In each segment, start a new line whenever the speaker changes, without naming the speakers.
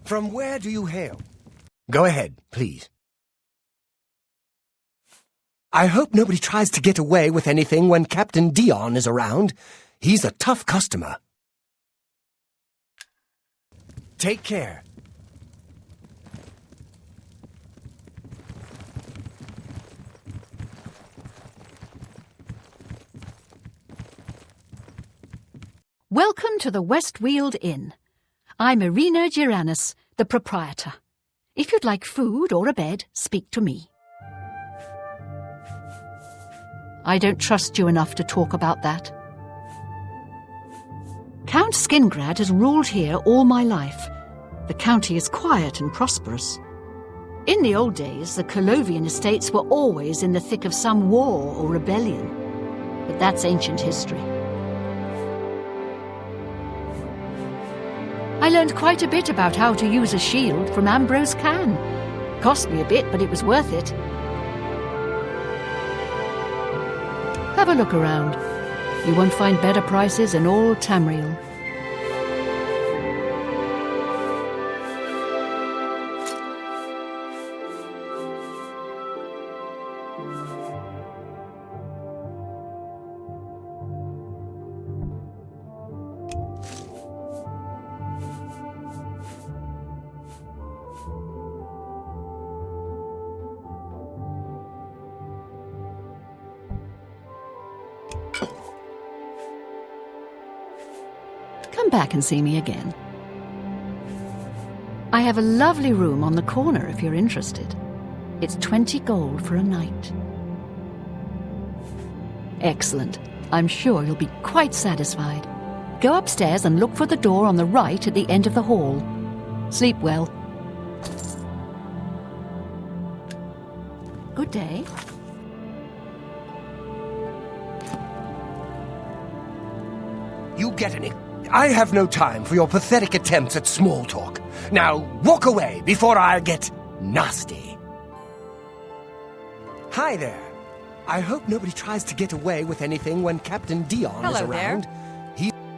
From where do you hail? Go ahead, please. I hope nobody tries to get away with anything when Captain Dion is around. He's a tough customer. Take care.
Welcome to the Westweald Inn. I'm Irina Giranus, the proprietor. If you'd like food or a bed, speak to me. I don't trust you enough to talk about that. Count Skingrad has ruled here all my life. The county is quiet and prosperous. In the old days, the Colovian estates were always in the thick of some war or rebellion. But that's ancient history. I learned quite a bit about how to use a shield from Ambrose Can. Cost me a bit, but it was worth it. Have a look around. You won't find better prices in all Tamriel. Come back and see me again. I have a lovely room on the corner if you're interested. It's 20 gold for a night. Excellent. I'm sure you'll be quite satisfied. Go upstairs and look for the door on the right at the end of the hall. Sleep well. Good day.
You get any? I have no time for your pathetic attempts at small talk. Now, walk away before I get nasty. Hi there. I hope nobody tries to get away with anything when Captain Dion is around.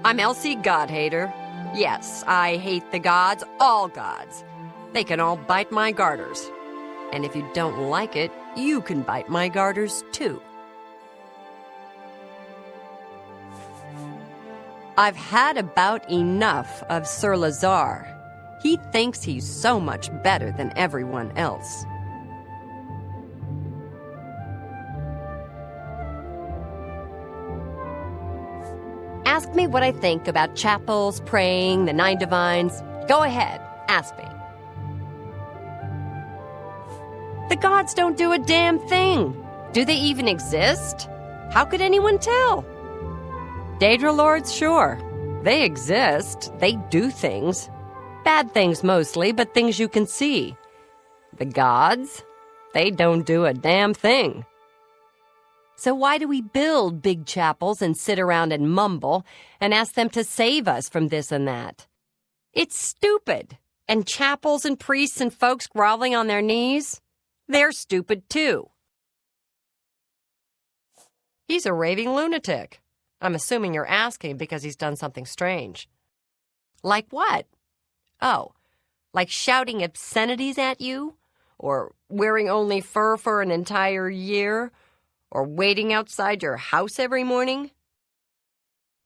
I'm Elsie Godhater. Yes, I hate the gods, all gods. They can all bite my garters. And if you don't like it, you can bite my garters too. I've had about enough of Sir Lazar. He thinks he's so much better than everyone else. Ask me what I think about chapels, praying, the 9 divines. Go ahead, ask me. The gods don't do a damn thing. Do they even exist? How could anyone tell? Daedra Lords, sure. They exist. They do things. Bad things mostly, but things you can see. The gods? They don't do a damn thing. So why do we build big chapels and sit around and mumble and ask them to save us from this and that? It's stupid. And chapels and priests and folks groveling on their knees? They're stupid too. He's a raving lunatic. I'm assuming you're asking because he's done something strange. Like what? Oh, like shouting obscenities at you? Or wearing only fur for an entire year? Or waiting outside your house every morning?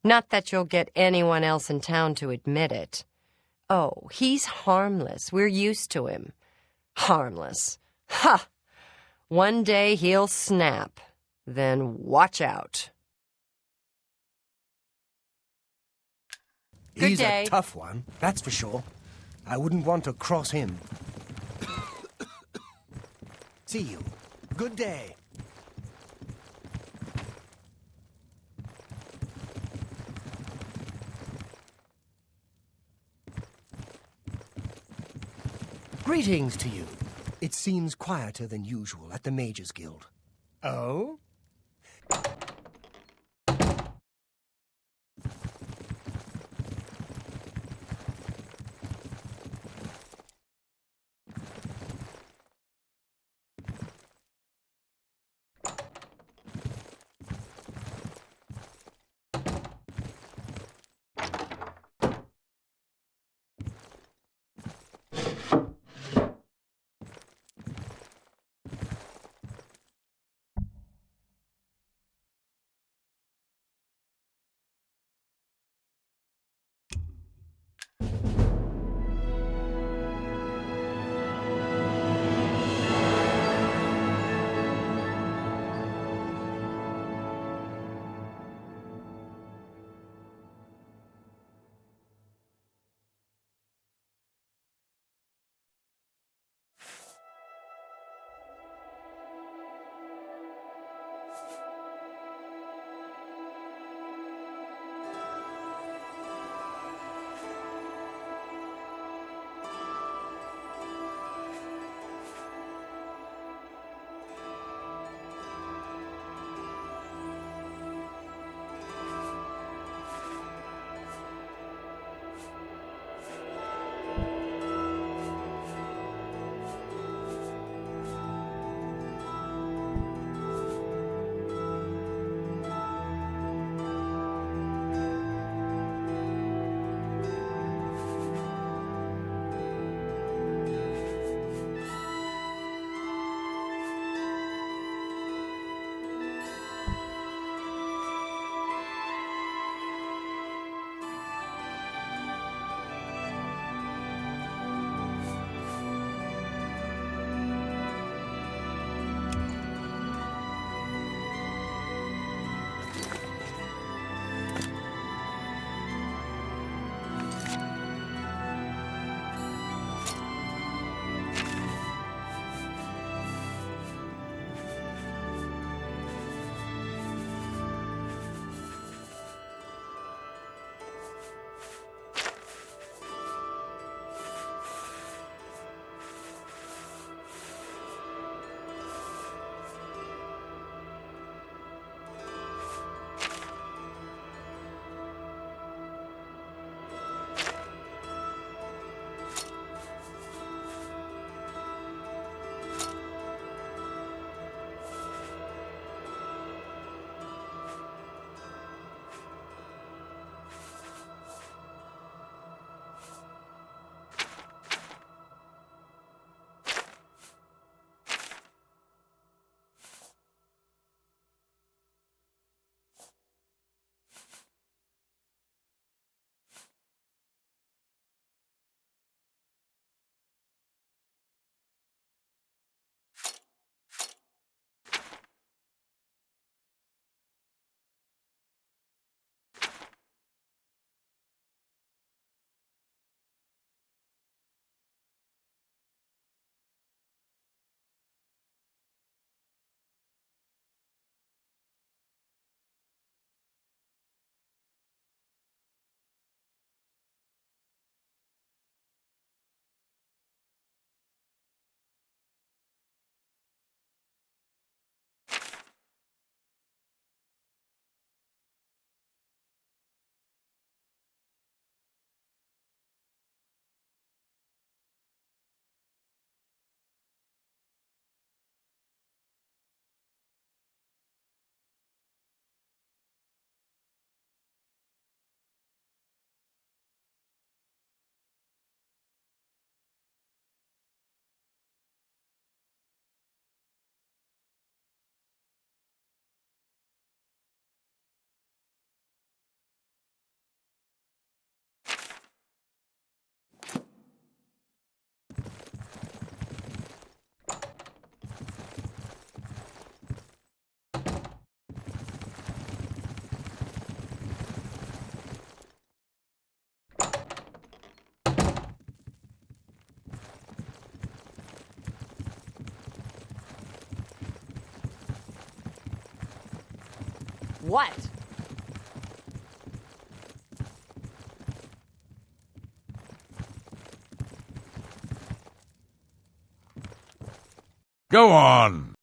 Not that you'll get anyone else in town to admit it. Oh, he's harmless. We're used to him. Harmless. Ha! One day he'll snap. Then watch out. Good
He's
day.
a tough one, that's for sure. I wouldn't want to cross him. See you. Good day. Greetings to you. It seems quieter than usual at the Mages Guild. Oh?
What?
Go on!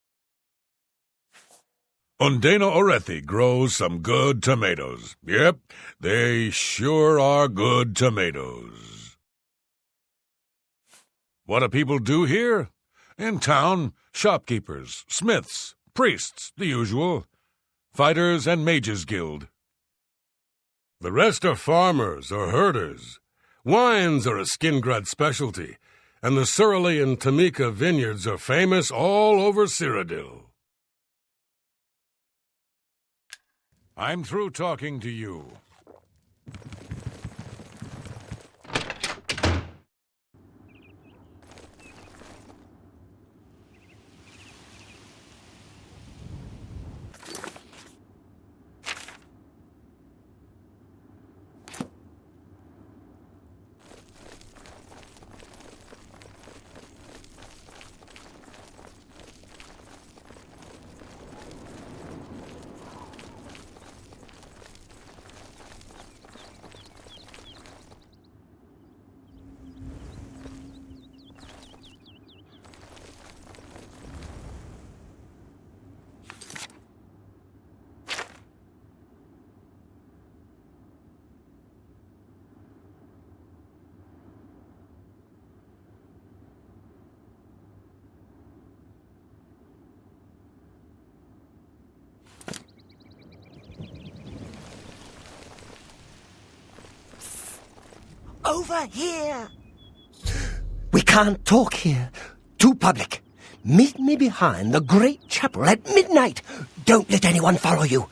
Undana Orethi grows some good tomatoes. Yep, they sure are good tomatoes. What do people do here? In town, shopkeepers, smiths, priests, the usual. Fighters and mages guild. The rest are farmers or herders. Wines are a Skingrad specialty, and the Surly and Tamika vineyards are famous all over Cyrodiil. I'm through talking to you.
Over here! We can't talk here. Too public. Meet me behind the great chapel at midnight. Don't let anyone follow you.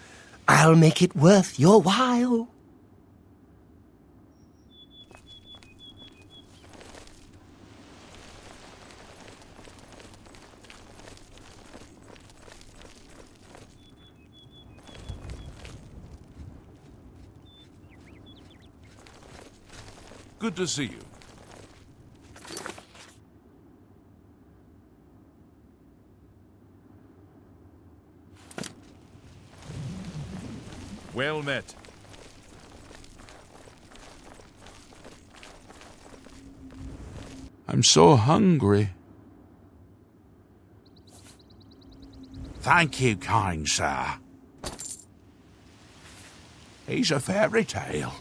I'll make it worth your while.
Good to see you.
Well met.
I'm so hungry. Thank you, kind sir. He's a fairy tale.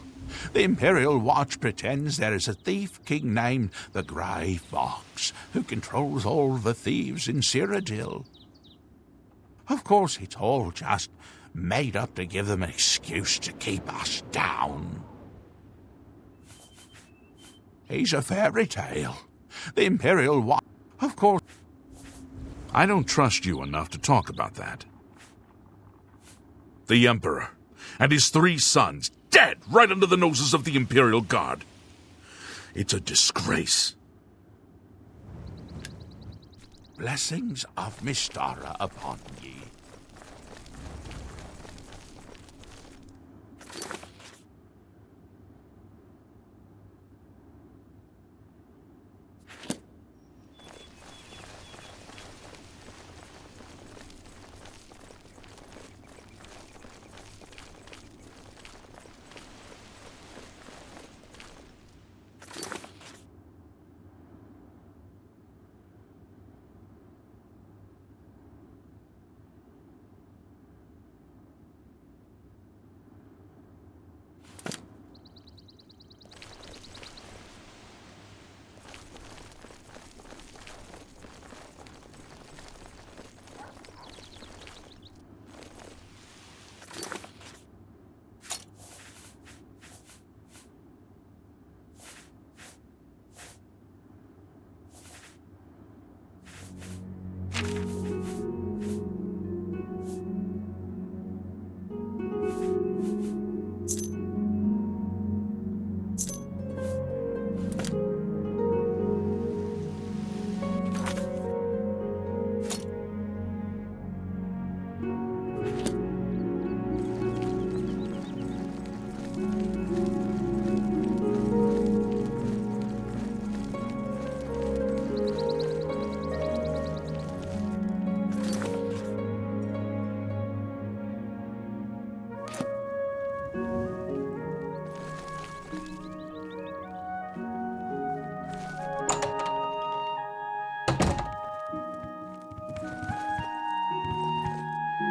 The Imperial Watch pretends there is a thief king named the Grey Fox who controls all the thieves in Cyrodiil. Of course, it's all just made up to give them an excuse to keep us down. He's a fairy tale. The Imperial Watch...
Of course. I don't trust you enough to talk about that. The Emperor and his 3 sons dead right under the noses of the Imperial Guard. It's a disgrace.
Blessings of Mystara upon ye.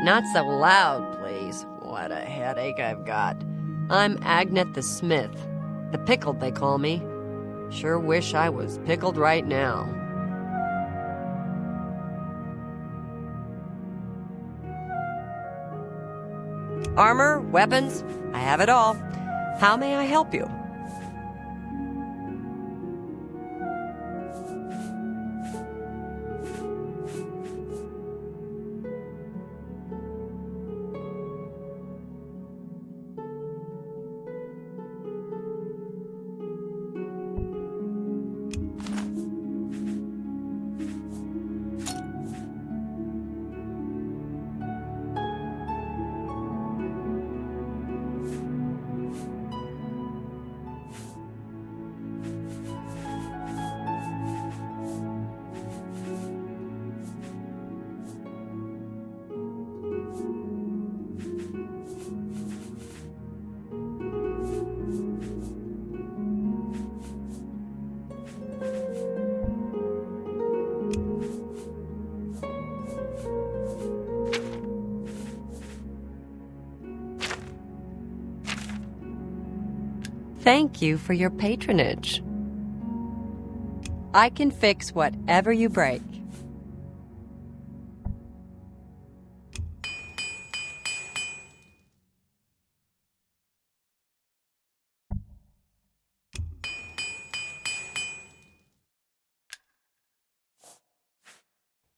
Not so loud, please. What a headache I've got. I'm Agnet the Smith. The Pickled, they call me. Sure wish I was pickled right now. Armor, weapons, I have it all. How may I help you? Thank you for your patronage. I can fix whatever you break.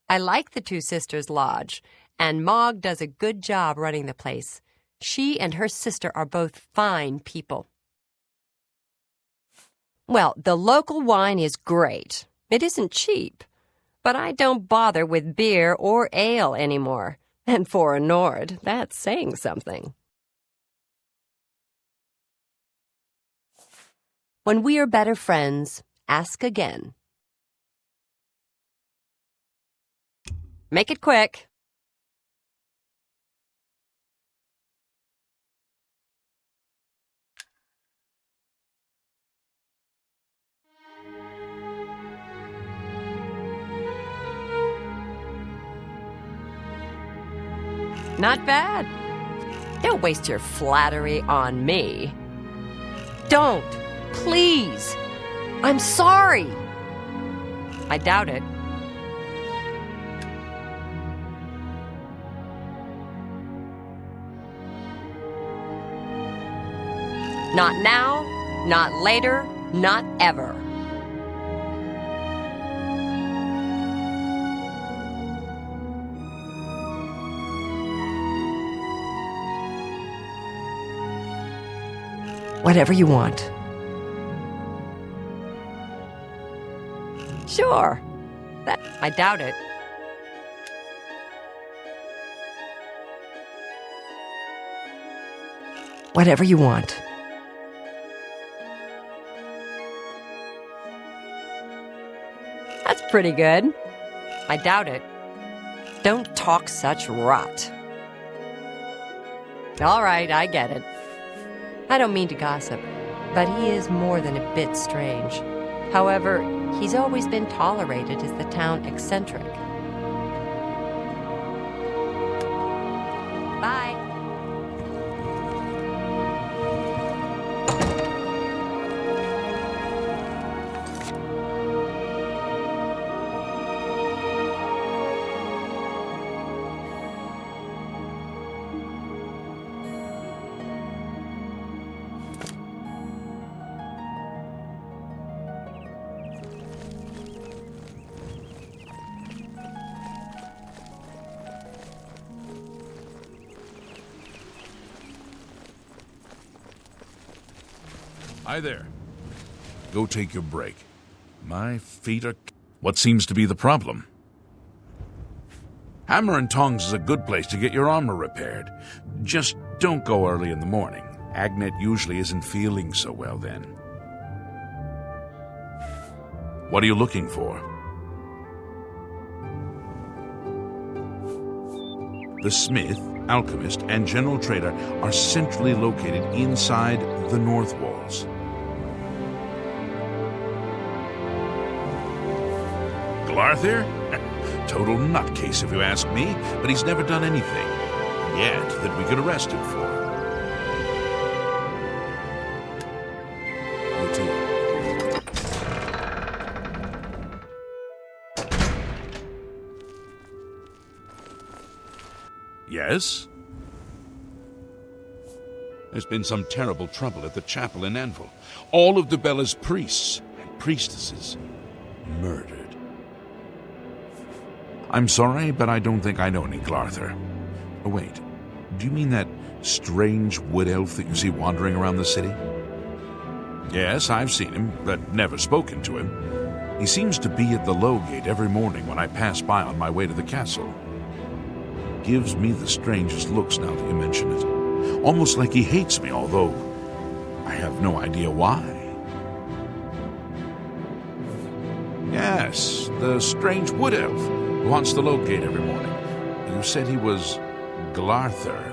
I like the Two Sisters Lodge, and Mog does a good job running the place. She and her sister are both fine people. Well, the local wine is great. It isn't cheap, but I don't bother with beer or ale anymore. And for a Nord, that's saying something. When we are better friends, ask again. Make it quick. Not bad. Don't waste your flattery on me. Don't. Please. I'm sorry. I doubt it. Not now, not later, not ever. Whatever you want. Sure. I doubt it. Whatever you want. That's pretty good. I doubt it. Don't talk such rot. All right, I get it. I don't mean to gossip, but he is more than a bit strange. However, he's always been tolerated as the town eccentric. Bye.
Hi there. Go take your break. My feet are... What seems to be the problem? Hammer and Tongs is a good place to get your armor repaired. Just don't go early in the morning. Agnet usually isn't feeling so well then. What are you looking for? The smith, alchemist, and general trader are centrally located inside the north walls. Glarthir? Total nutcase if you ask me, but he's never done anything. yet that we could arrest him for. You too. Yes? There's been some terrible trouble at the chapel in Anvil. All of Dibella's priests and priestesses murdered. I'm sorry, but I don't think I know any Glarther. Oh, wait. Do you mean that strange wood elf that you see wandering around the city? Yes, I've seen him, but never spoken to him. He seems to be at the Low Gate every morning when I pass by on my way to the castle. Gives me the strangest looks now that you mention it. Almost like he hates me, although I have no idea why. Yes, the strange wood elf who haunts the Low Gate every morning. You said he was Glarther.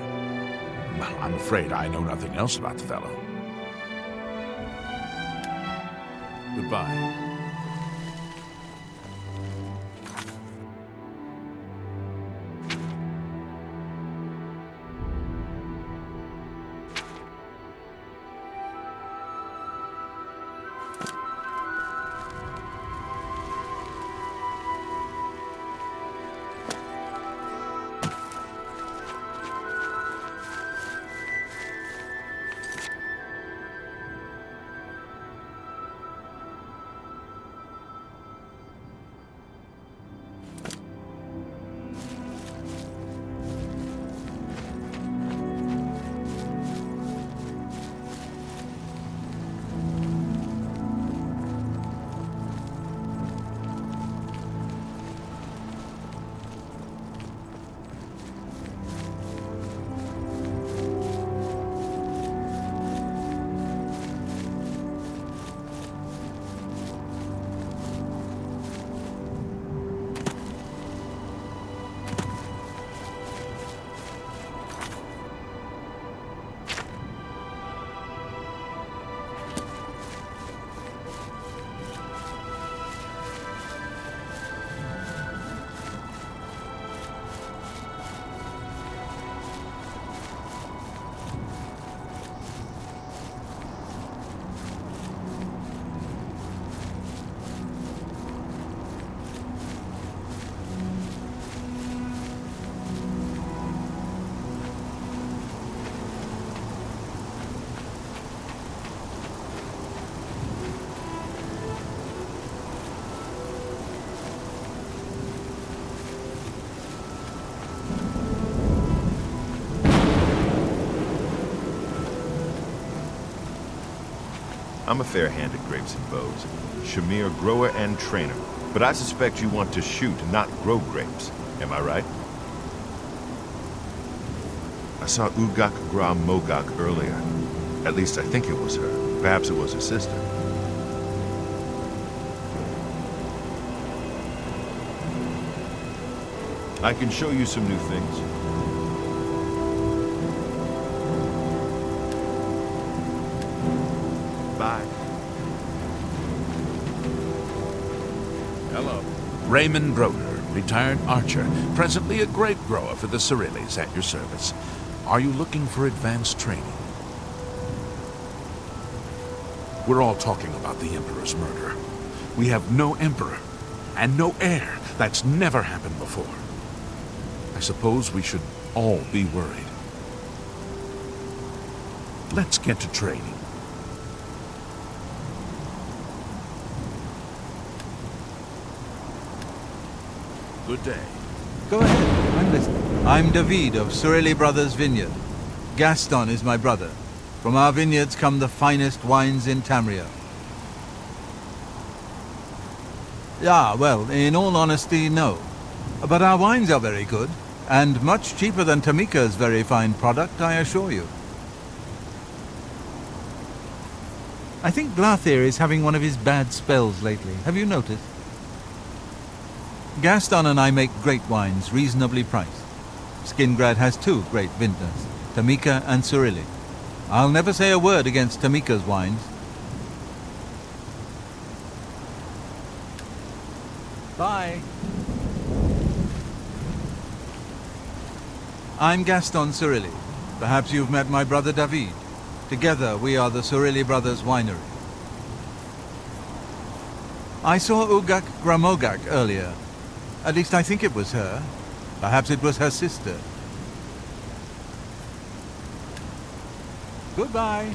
Well, I'm afraid I know nothing else about the fellow. Goodbye.
I'm a fair hand at grapes and bows. Shamir, grower and trainer. But I suspect you want to shoot, not grow grapes. Am I right? I saw Ugak Gra Mogak earlier. At least I think it was her. Perhaps it was her sister. I can show you some new things. Bye.
Hello. Raymond Broder, retired archer, presently a grape grower for the Cyrilles, at your service. Are you looking for advanced training? We're all talking about the Emperor's murder. We have no Emperor and no heir. That's never happened before. I suppose we should all be worried. Let's get to training. Good day.
Go ahead, I'm listening. I'm David of Cyrilli Brothers Vineyard. Gaston is my brother. From our vineyards come the finest wines in Tamriel. Ah, well, in all honesty, no. But our wines are very good, and much cheaper than Tamika's very fine product, I assure you. I think Glarther is having one of his bad spells lately. Have you noticed? Gaston and I make great wines, reasonably priced. Skingrad has 2 great vintners, Tamika and Cyrilli. I'll never say a word against Tamika's wines. Bye. I'm Gaston Cyrilli. Perhaps you've met my brother David. Together we are the Cyrilli Brothers Winery. I saw Ugak Gramogak earlier. At least I think it was her. Perhaps it was her sister. Goodbye.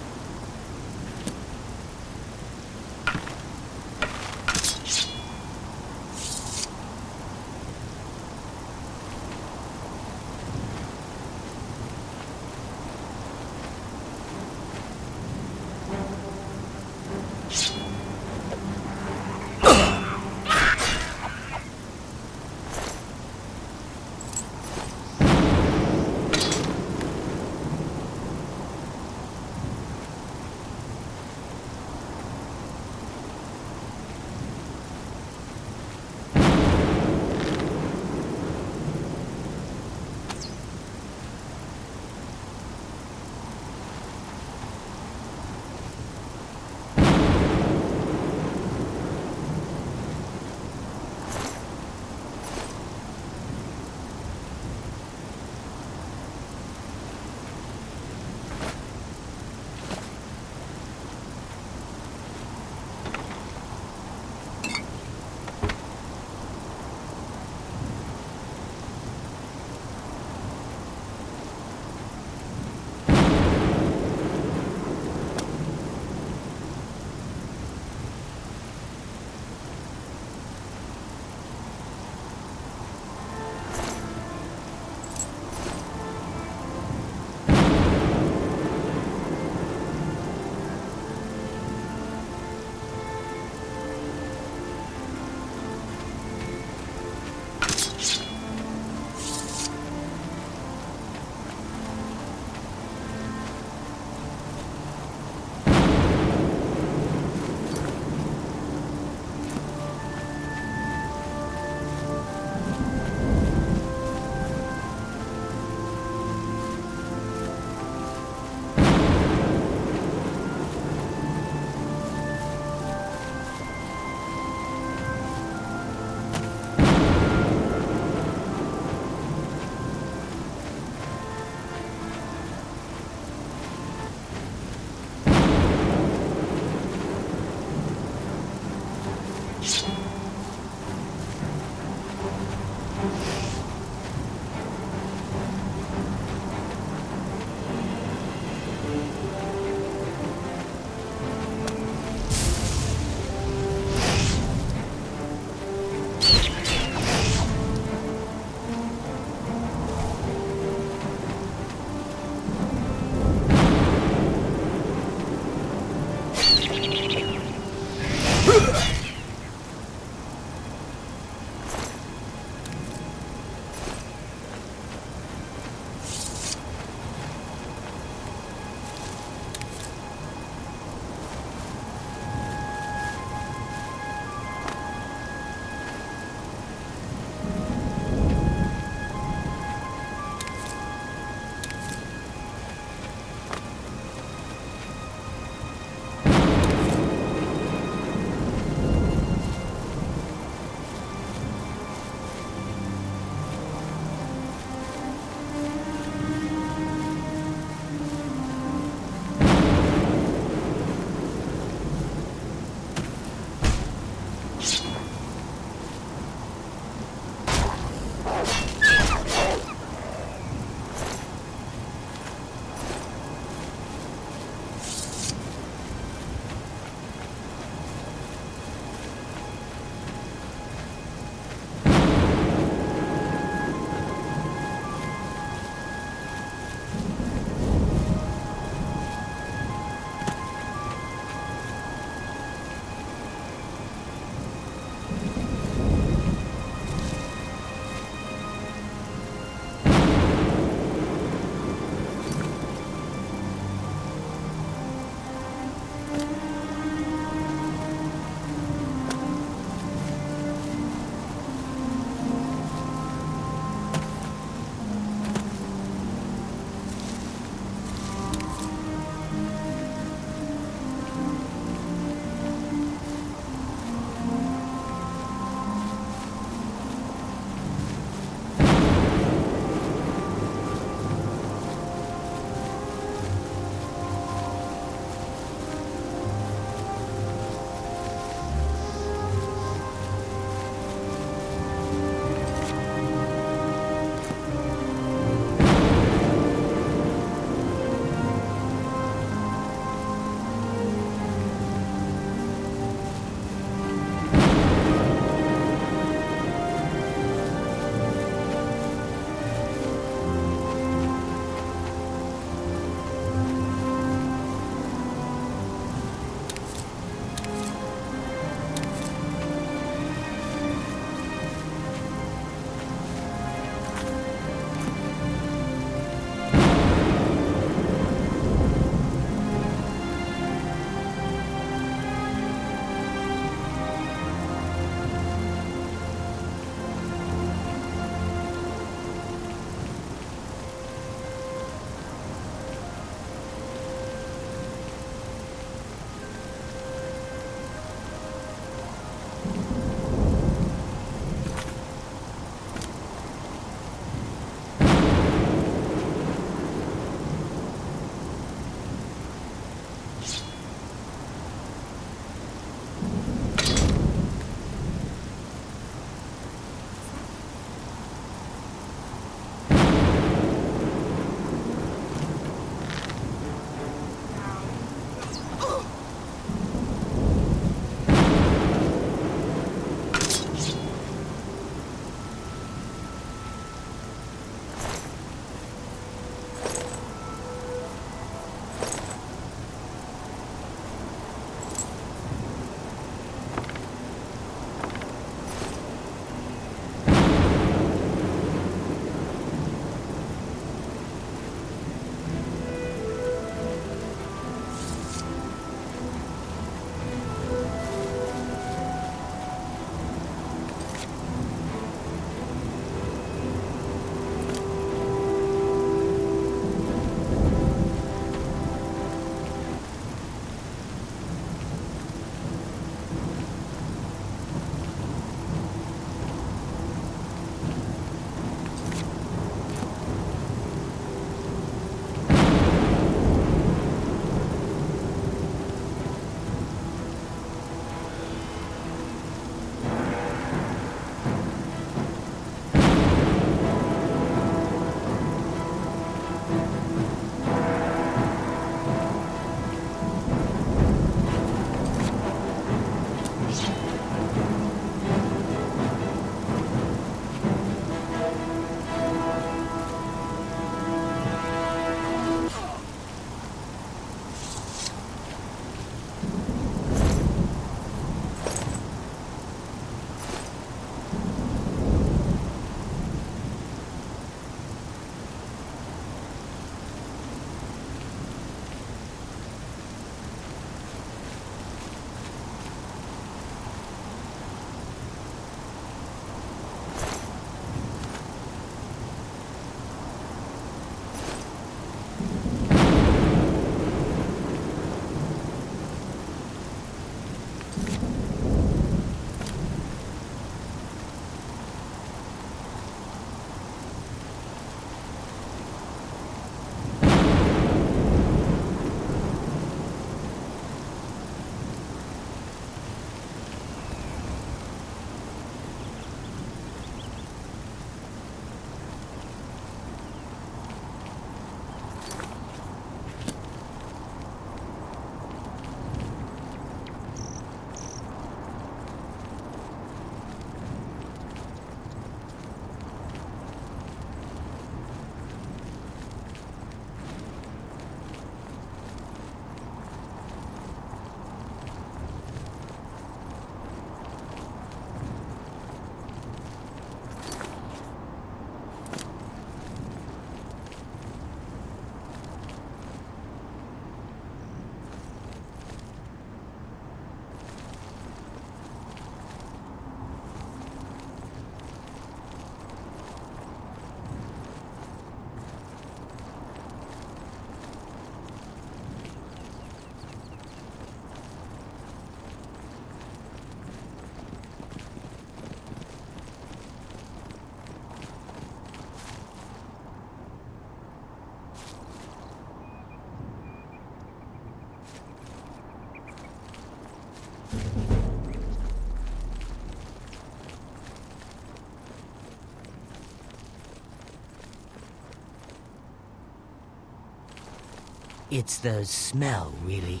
It's the smell, really.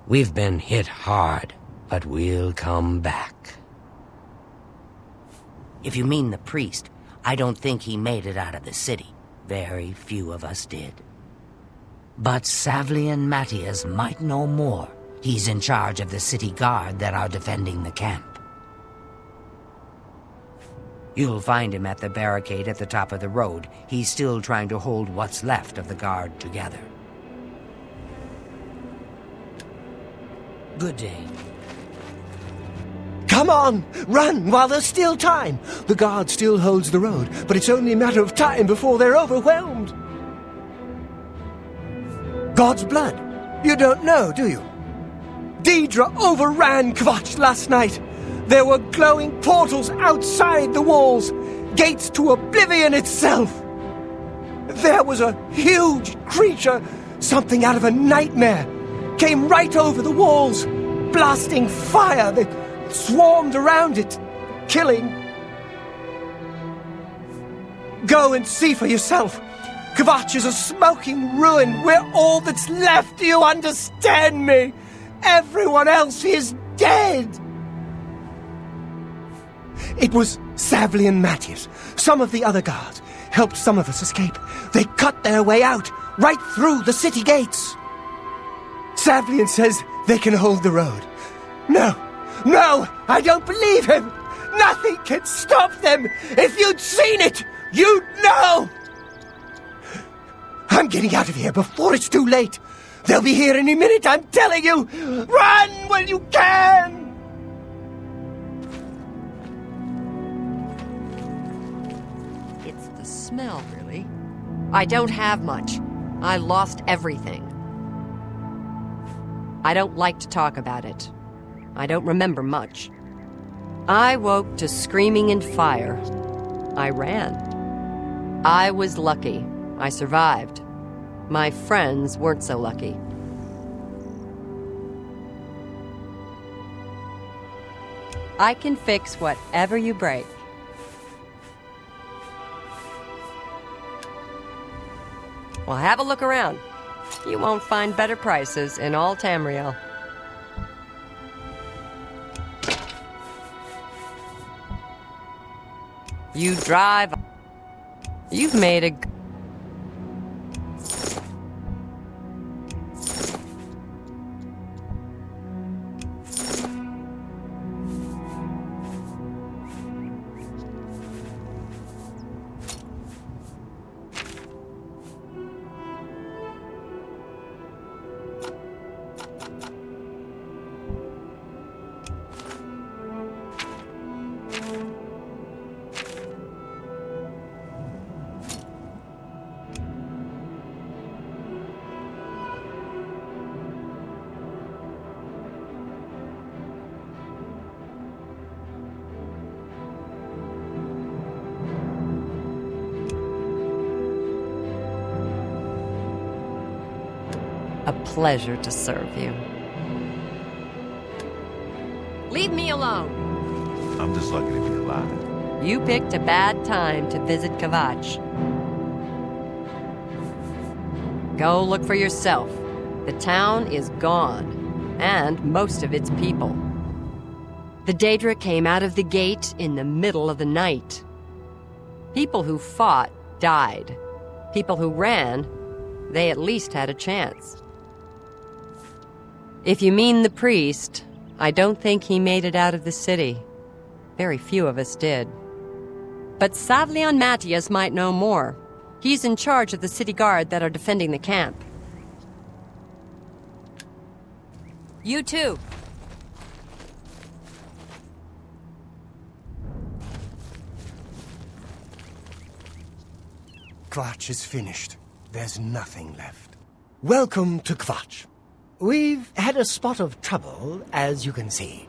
We've been hit hard, but we'll come back. If you mean the priest, I don't think he made it out of the city. Very few of us did. But Savlian Matthias might know more. He's in charge of the city guard that are defending the camp. You'll find him at the barricade at the top of the road. He's still trying to hold what's left of the guard together. Good day.
Come on! Run while there's still time! The guard still holds the road, but it's only a matter of time before they're overwhelmed. God's blood? You don't know, do you? Daedra overran Kvatch last night. There were glowing portals outside the walls, gates to Oblivion itself. There was a huge creature, something out of a nightmare, came right over the walls, blasting fire that swarmed around it, killing. Go and see for yourself. Kvatch is a smoking ruin. We're all that's left. Do you understand me? Everyone else is dead. It was Savlian Matthias. Some of the other guards helped some of us escape. They cut their way out, right through the city gates. Savlian says they can hold the road. No, I don't believe him. Nothing can stop them. If you'd seen it, you'd know. I'm getting out of here before it's too late. They'll be here any minute, I'm telling you. Run when you can.
It's the smell, really. I don't have much. I lost everything. I don't like to talk about it. I don't remember much. I woke to screaming and fire. I ran. I was lucky. I survived. My friends weren't so lucky. I can fix whatever you break. Well, have a look around. You won't find better prices in all Tamriel. You drive. You've made a... A pleasure to serve you. Leave me alone.
I'm just lucky to be alive.
You picked a bad time to visit Kvatch. Go look for yourself. The town is gone, and most of its people. The Daedra came out of the gate in the middle of the night. People who fought died. People who ran, they at least had a chance. If you mean the priest, I don't think he made it out of the city. Very few of us did. But Savlian Matthias might know more. He's in charge of the city guard that are defending the camp. You too.
Kvatch is finished. There's nothing left. Welcome to Kvatch. We've had a spot of trouble, as you can see.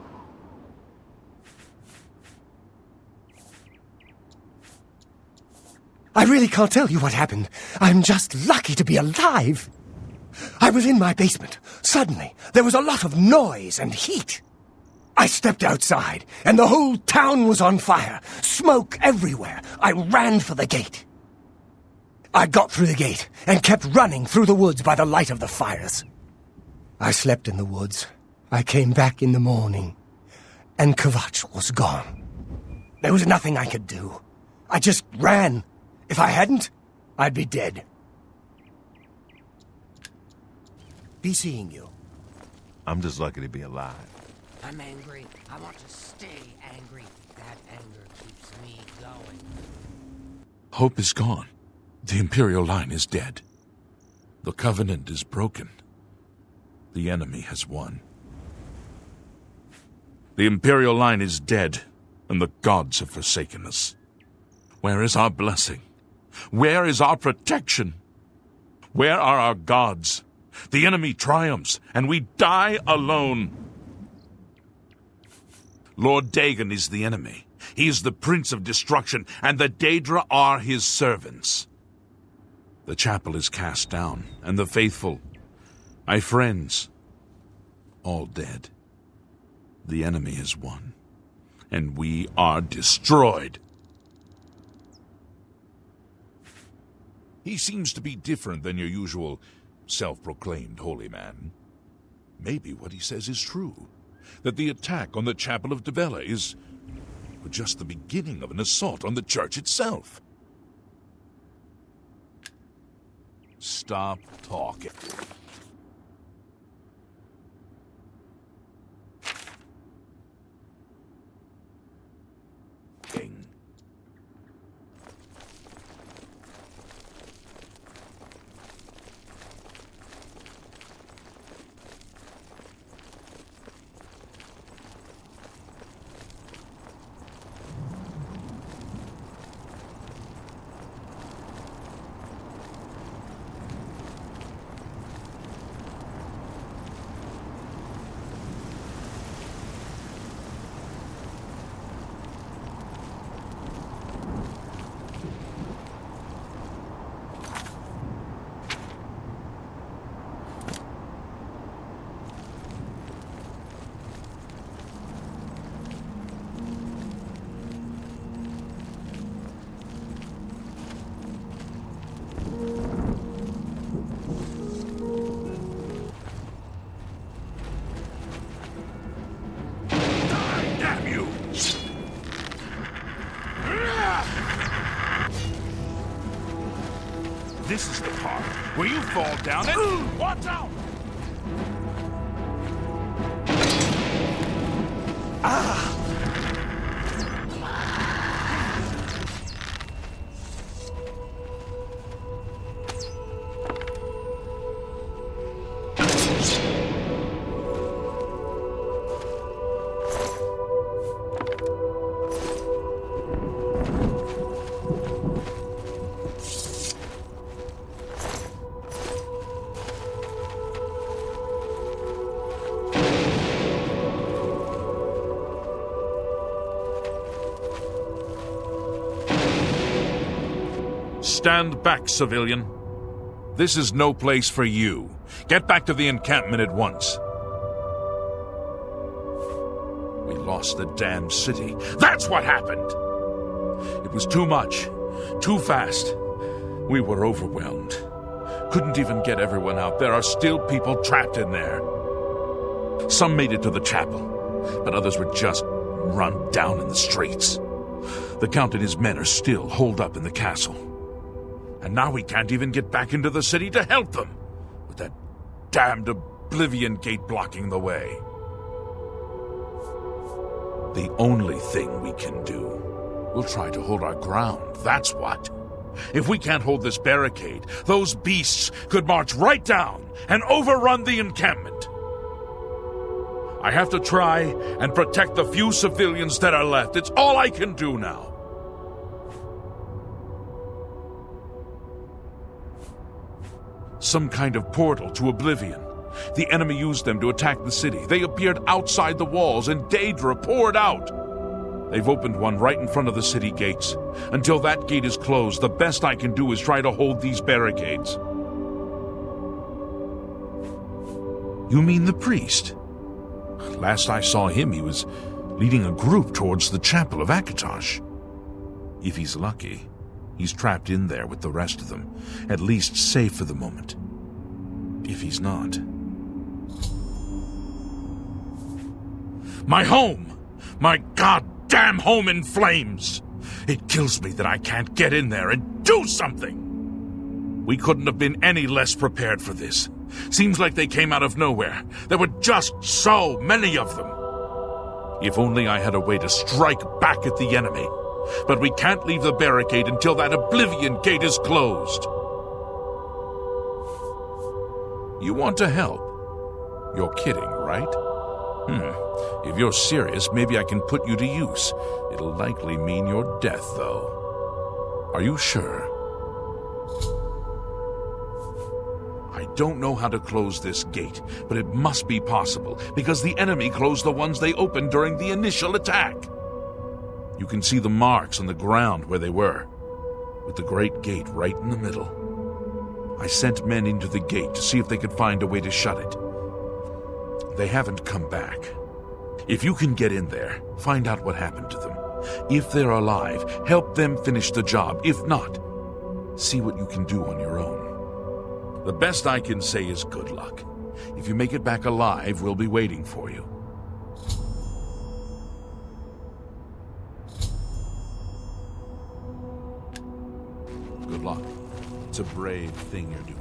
I really can't tell you what happened. I'm just lucky to be alive. I was in my basement. Suddenly, there was a lot of noise and heat. I stepped outside, and the whole town was on fire. Smoke everywhere. I ran for the gate. I got through the gate and kept running through the woods by the light of the fires. I slept in the woods. I came back in the morning, and Kvatch was gone. There was nothing I could do. I just ran. If I hadn't, I'd be dead. Be seeing you.
I'm just lucky to be alive.
I'm angry. I want to stay angry. That anger keeps me going.
Hope is gone. The Imperial line is dead. The Covenant is broken. The enemy has won. The Imperial line is dead, and the gods have forsaken us. Where is our blessing? Where is our protection? Where are our gods? The enemy triumphs, and we die alone. Lord Dagon is the enemy. He is the Prince of Destruction, and the Daedra are his servants. The chapel is cast down, and the faithful, my friends, all dead. The enemy has won, and we are destroyed. He seems to be different than your usual self-proclaimed holy man. Maybe what he says is true, that the attack on the Chapel of Dibella is just the beginning of an assault on the church itself. Stop talking. This is the part where you fall down and... Watch out! Stand back, civilian. This is no place for you. Get back to the encampment at once. We lost the damned city. That's what happened! It was too much. Too fast. We were overwhelmed. Couldn't even get everyone out. There are still people trapped in there. Some made it to the chapel, but others were just run down in the streets. The Count and his men are still holed up in the castle. And now we can't even get back into the city to help them, with that damned Oblivion gate blocking the way. The only thing we can do, we'll try to hold our ground, that's what. If we can't hold this barricade, those beasts could march right down and overrun the encampment. I have to try and protect the few civilians that are left. It's all I can do now. Some kind of portal to Oblivion. The enemy used them to attack the city. They appeared outside the walls, and Daedra poured out. They've opened one right in front of the city gates. Until that gate is closed, the best I can do is try to hold these barricades. You mean the priest? Last I saw him, he was leading a group towards the chapel of Kvatch. If he's lucky, He's trapped in there with the rest of them, at least safe for the moment. If he's not. My home! My goddamn home in flames! It kills me that I can't get in there and do something! We couldn't have been any less prepared for this. Seems like they came out of nowhere. There were just so many of them. If only I had a way to strike back at the enemy. But we can't leave the barricade until that Oblivion gate is closed. You want to help? You're kidding, right? If you're serious, maybe I can put you to use. It'll likely mean your death, though. Are you sure? I don't know how to close this gate, but it must be possible, because the enemy closed the ones they opened during the initial attack. You can see the marks on the ground where they were, with the great gate right in the middle. I sent men into the gate to see if they could find a way to shut it. They haven't come back. If you can get in there, find out what happened to them. If they're alive, help them finish the job. If not, see what you can do on your own. The best I can say is good luck. If you make it back alive, we'll be waiting for you. Good luck. It's a brave thing you're doing.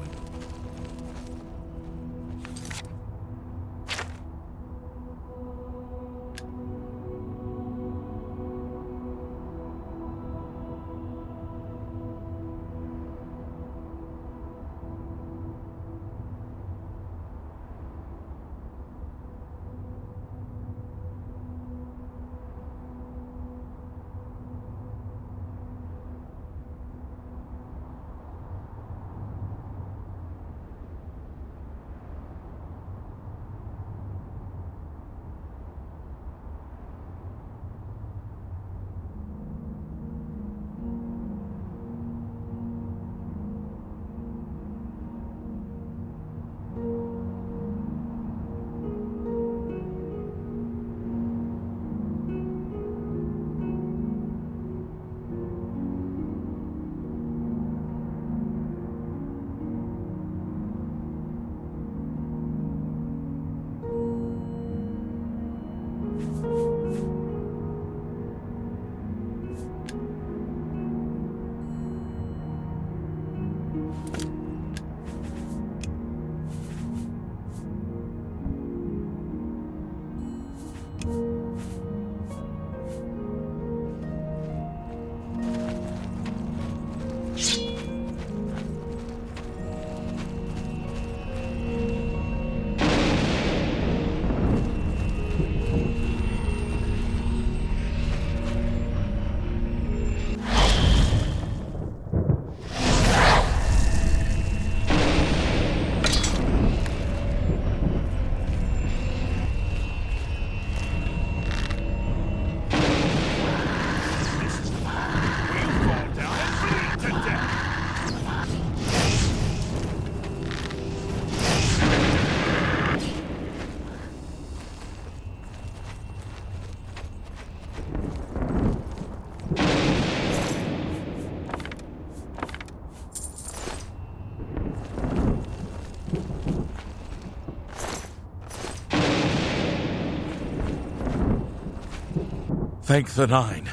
Thank the Nine.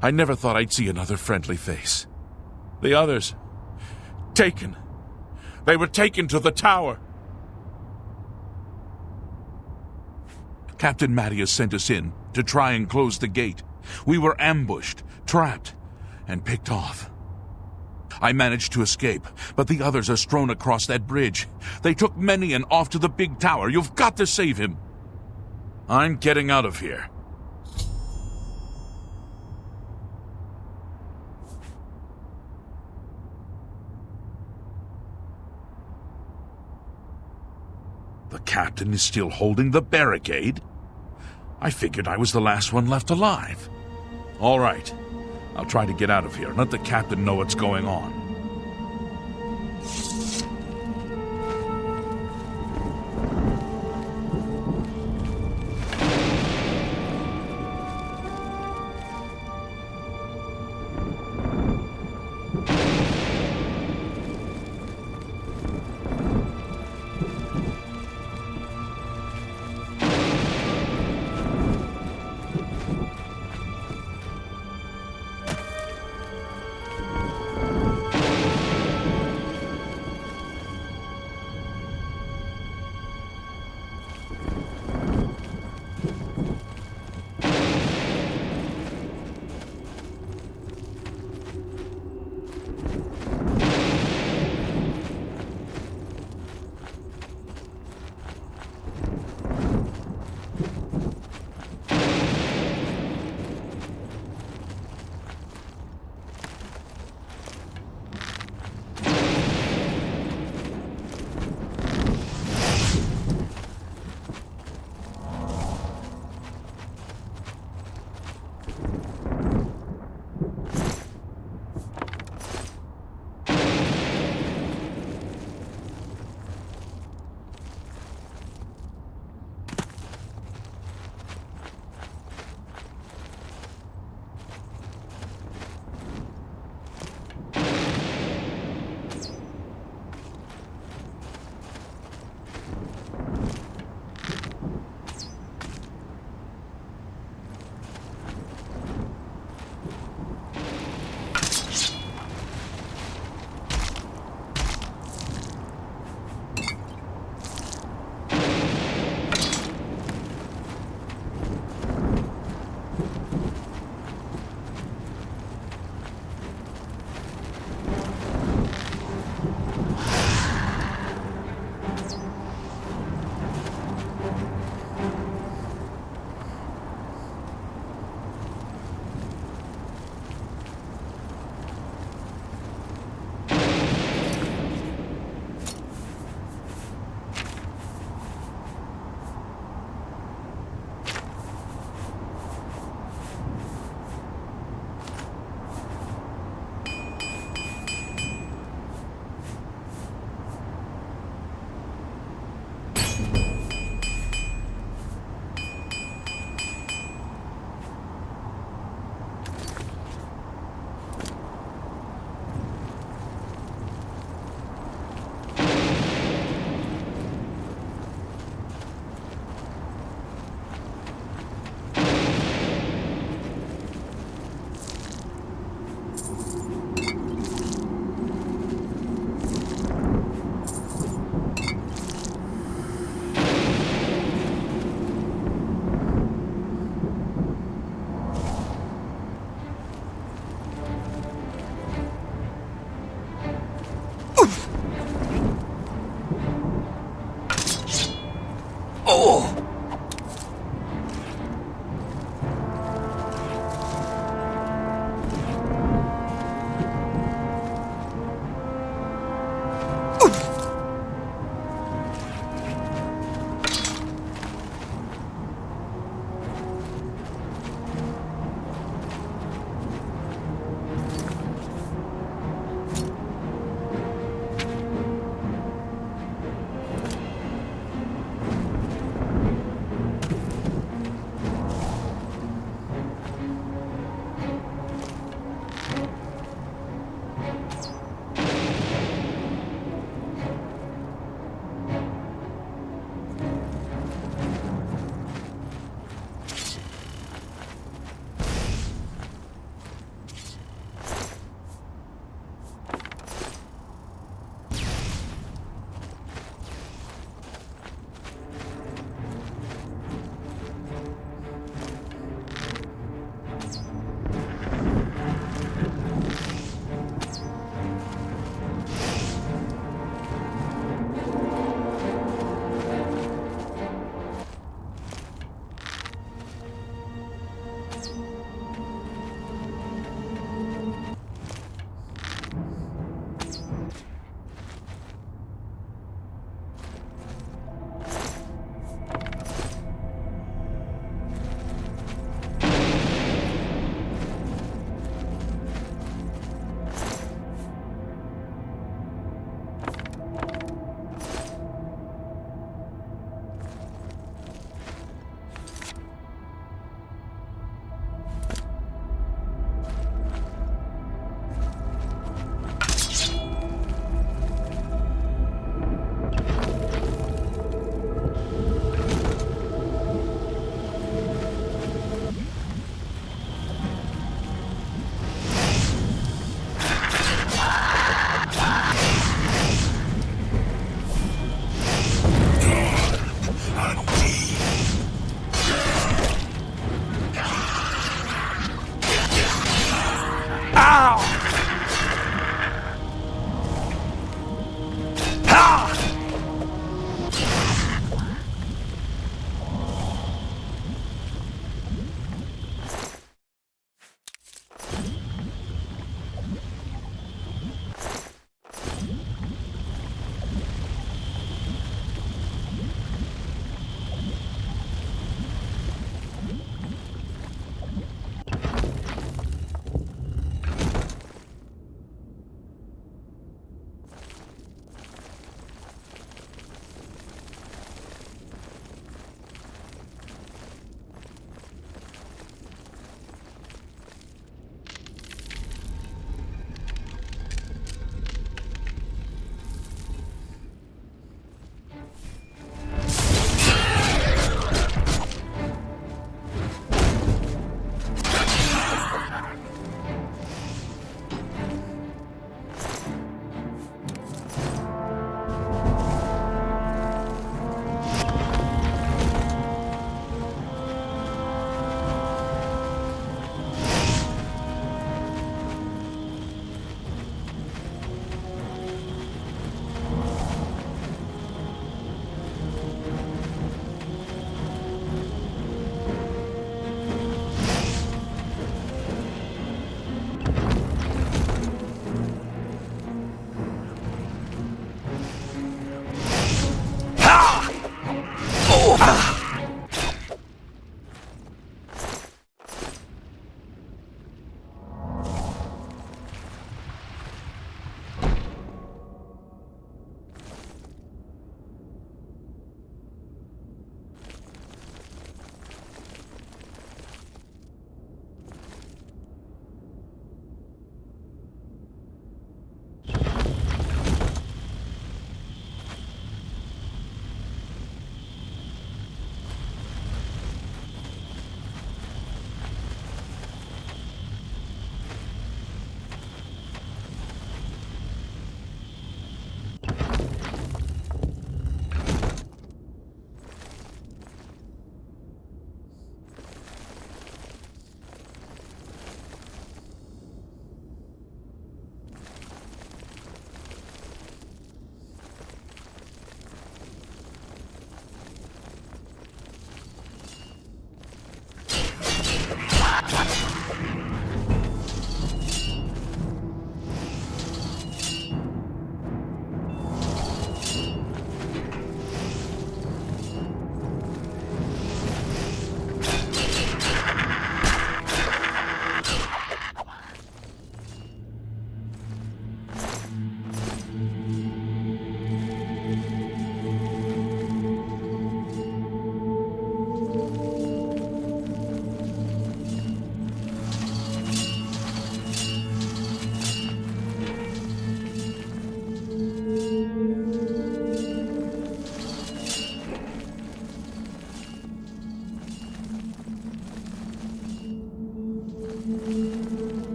I never thought I'd see another friendly face. The others... taken. They were taken to the tower. Captain Mattias sent us in to try and close the gate. We were ambushed, trapped, and picked off. I managed to escape, but the others are strewn across that bridge. They took Menion off to the big tower. You've got to save him. I'm getting out of here. The captain is still holding the barricade? I figured I was the last one left alive. All right. I'll try to get out of here and let the captain know what's going on.
Oh!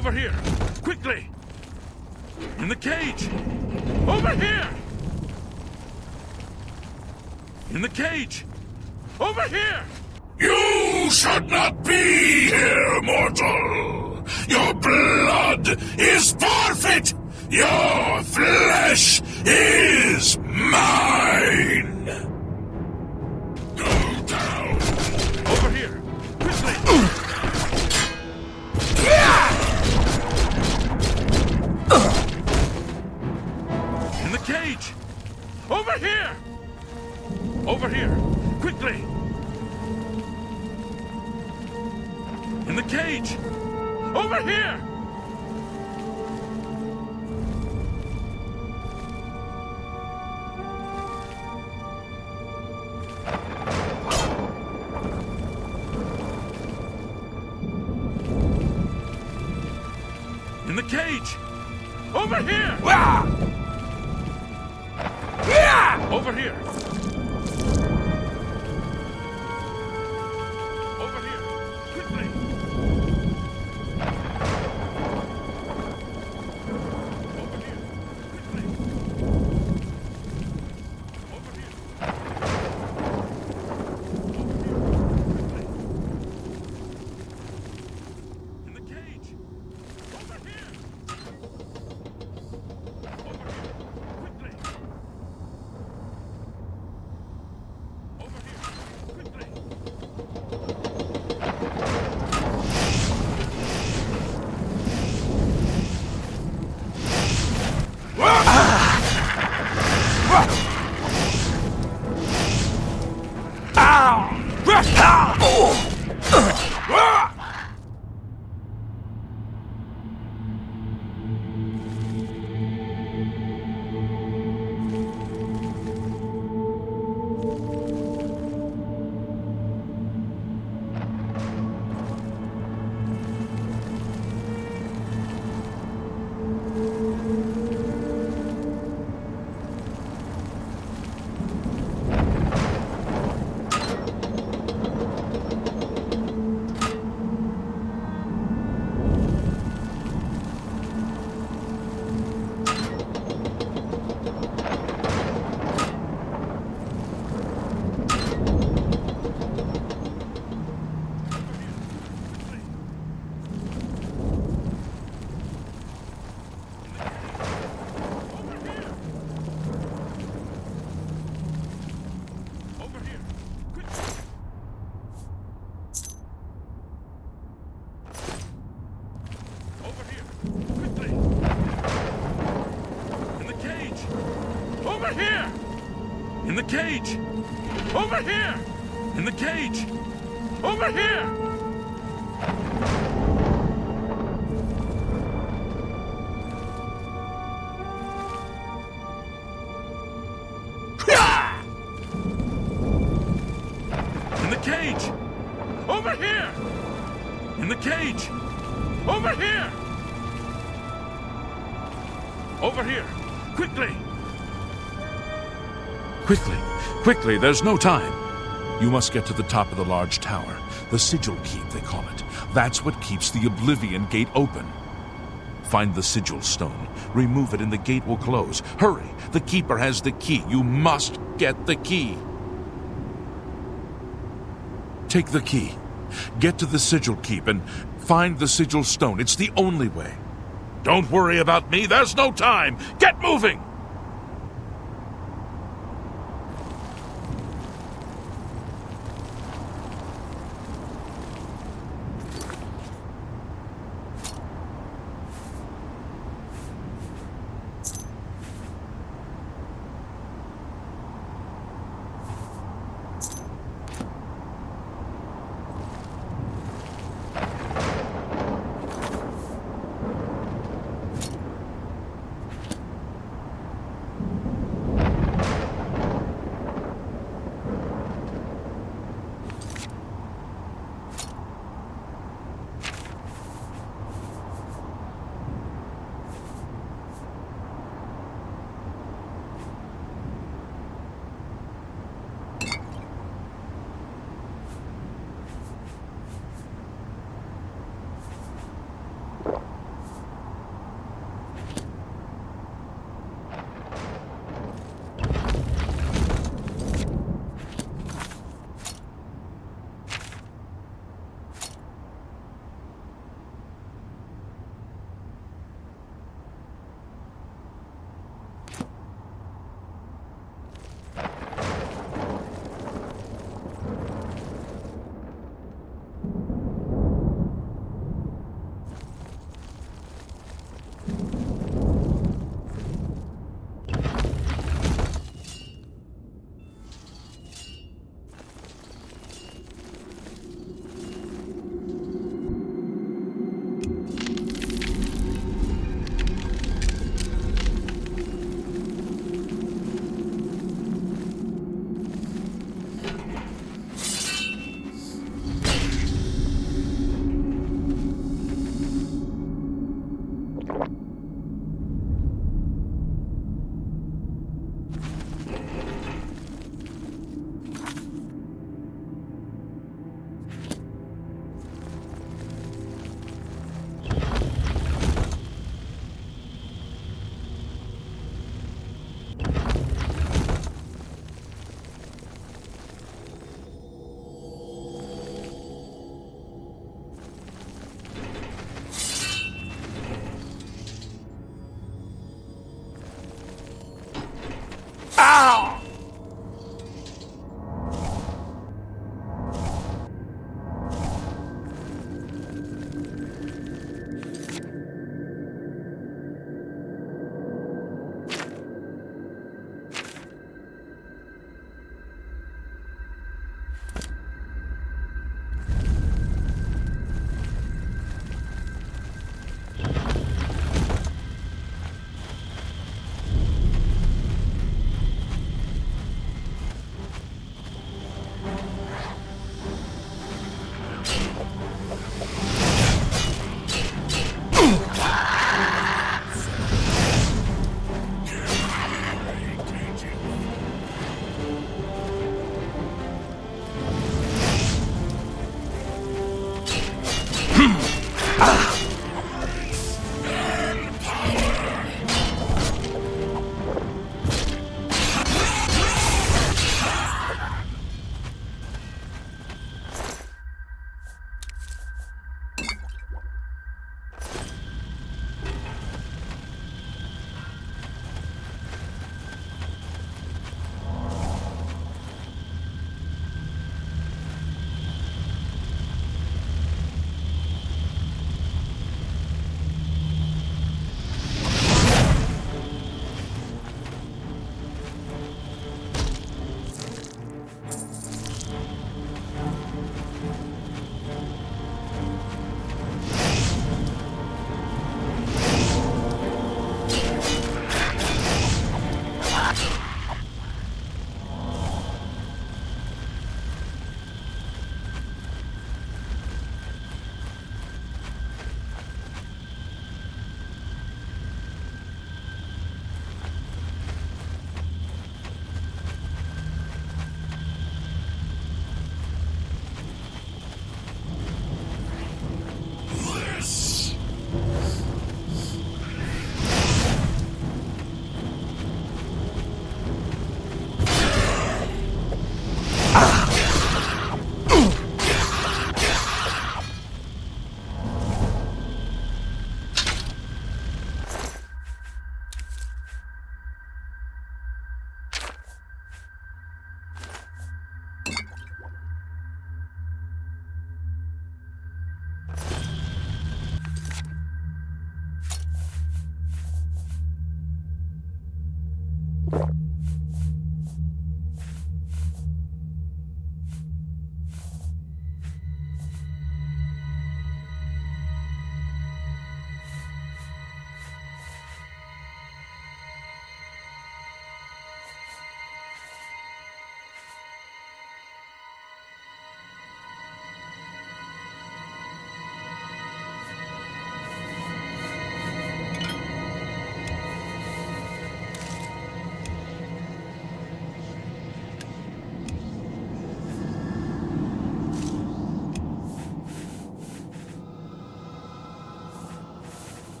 Over here! Quickly! In the cage! Over here! In the cage! Over here!
You should not be here, mortal! Your blood is forfeit! Your flesh is mine! Go down!
Over here! Quickly! In the cage! Over here! Over here! Quickly! In the cage! Over here! In the cage! Over here! Over here! Over here! Quickly! Over here! Quickly! Over here! In the cage! Over here! Over here! Quickly! Over here! Quickly! Over here! Quickly! Over here! Quickly! In the cage! Over here! In the cage! Over here! In the cage! Over here! In the cage! Over here! In the cage! Over here! Over here! Quickly! Quickly! Quickly! There's no time! You must get to the top of the large tower. The Sigil Keep, they call it. That's what keeps the Oblivion Gate open. Find the Sigil Stone. Remove it and the gate will close. Hurry! The Keeper has the key. You must get the key. Take the key. Get to the Sigil Keep and find the Sigil Stone. It's the only way. Don't worry about me. There's no time. Get moving!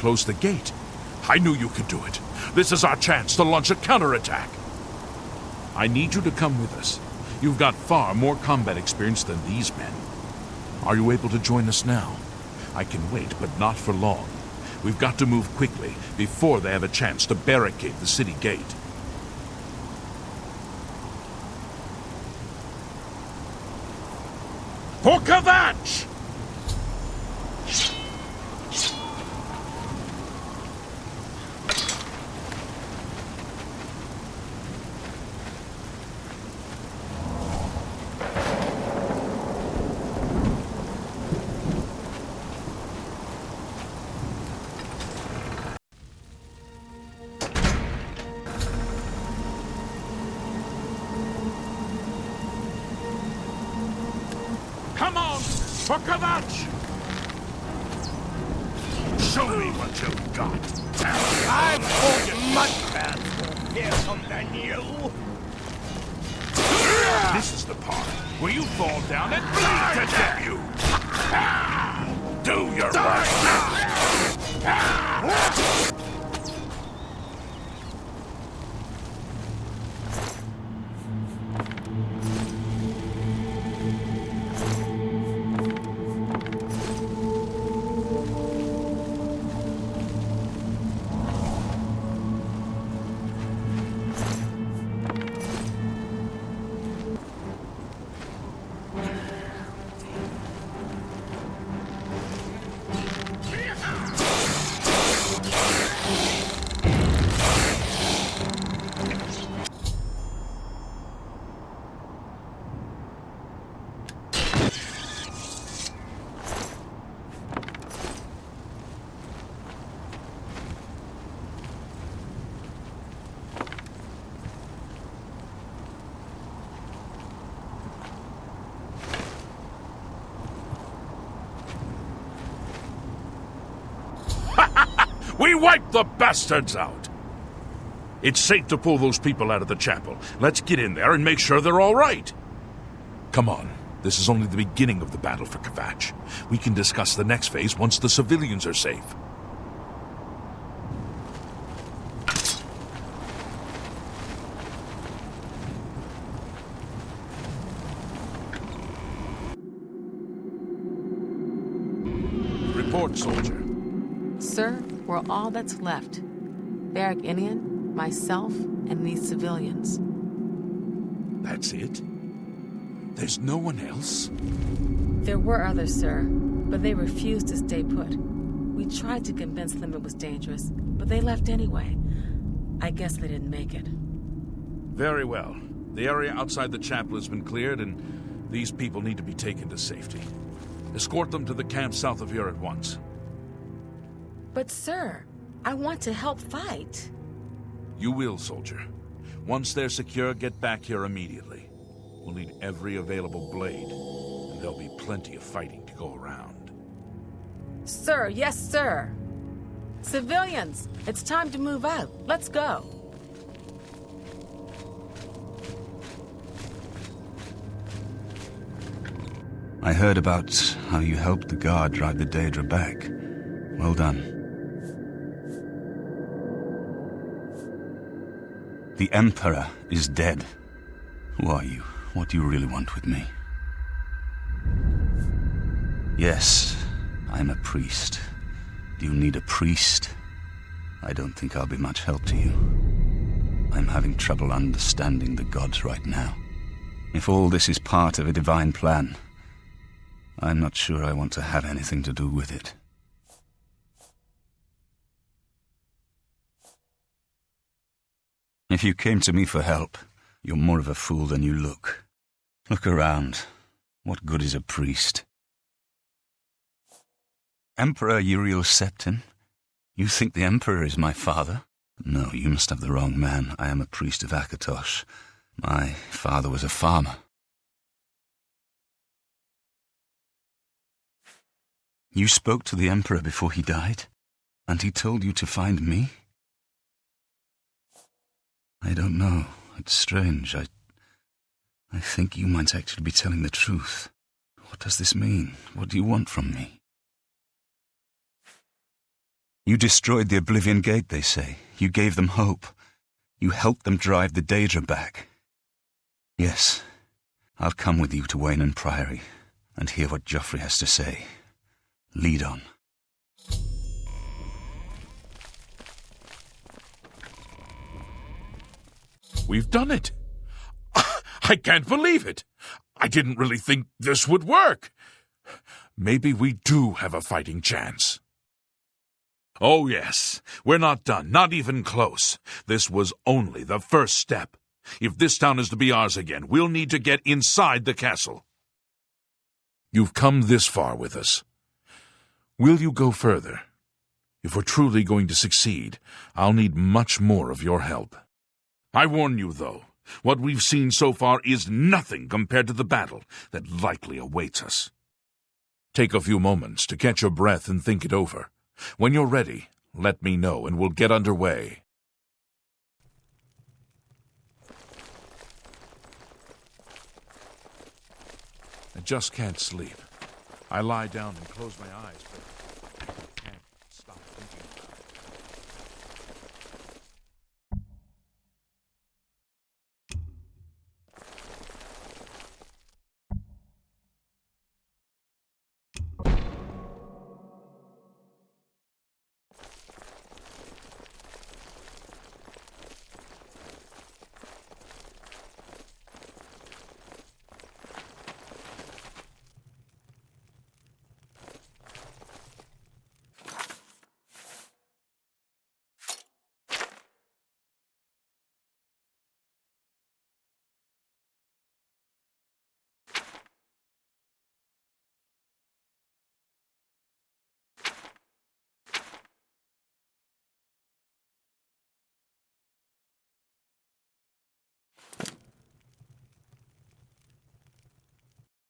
close the gate. I knew you could do it. This is our chance to launch a counterattack. I need you to come with us. You've got far more combat experience than these men. Are you able to join us now? I can wait, but not for long. We've got to move quickly before they have a chance to barricade the city gate. For Kvatch! Come on, for Kvatch! Show me what you've got.
I've fought much bad more fearsome than you.
This is the part where you fall down and bleed to death. You do your work. We wiped the bastards out! It's safe to pull those people out of the chapel. Let's get in there and make sure they're all right. Come on. This is only the beginning of the battle for Kvatch. We can discuss the next phase once the civilians are safe. Report, soldier.
Sir, we're all that's left. Barrack Inian, myself, and these civilians.
That's it? There's no one else?
There were others, sir, but they refused to stay put. We tried to convince them it was dangerous, but they left anyway. I guess they didn't make it.
Very well. The area outside the chapel has been cleared, and these people need to be taken to safety. Escort them to the camp south of here at once.
But sir, I want to help fight.
You will, soldier. Once they're secure, get back here immediately. We'll need every available blade, and there'll be plenty of fighting to go around.
Sir, yes, sir. Civilians, it's time to move out. Let's go.
I heard about how you helped the guard drive the Daedra back. Well done. The Emperor is dead. Who are you? What do you really want with me? Yes, I'm a priest. Do you need a priest? I don't think I'll be much help to you. I'm having trouble understanding the gods right now. If all this is part of a divine plan, I'm not sure I want to have anything to do with it. If you came to me for help, you're more of a fool than you look. Look around. What good is a priest? Emperor Uriel Septim? You think the Emperor is my father? No, you must have the wrong man. I am a priest of Akatosh. My father was a farmer. You spoke to the Emperor before he died? And he told you to find me? I don't know. It's strange. I think you might actually be telling the truth. What does this mean? What do you want from me? You destroyed the Oblivion Gate, they say. You gave them hope. You helped them drive the Daedra back. Yes, I'll come with you to Weynon Priory and hear what Joffrey has to say. Lead on.
We've done it. I can't believe it. I didn't really think this would work. Maybe we do have a fighting chance. Oh, yes. We're not done. Not even close. This was only the first step. If this town is to be ours again, we'll need to get inside the castle. You've come this far with us. Will you go further? If we're truly going to succeed, I'll need much more of your help. I warn you, though, what we've seen so far is nothing compared to the battle that likely awaits us. Take a few moments to catch your breath and think it over. When you're ready, let me know and we'll get underway. I just can't sleep. I lie down and close my eyes, but I can't stop thinking about it.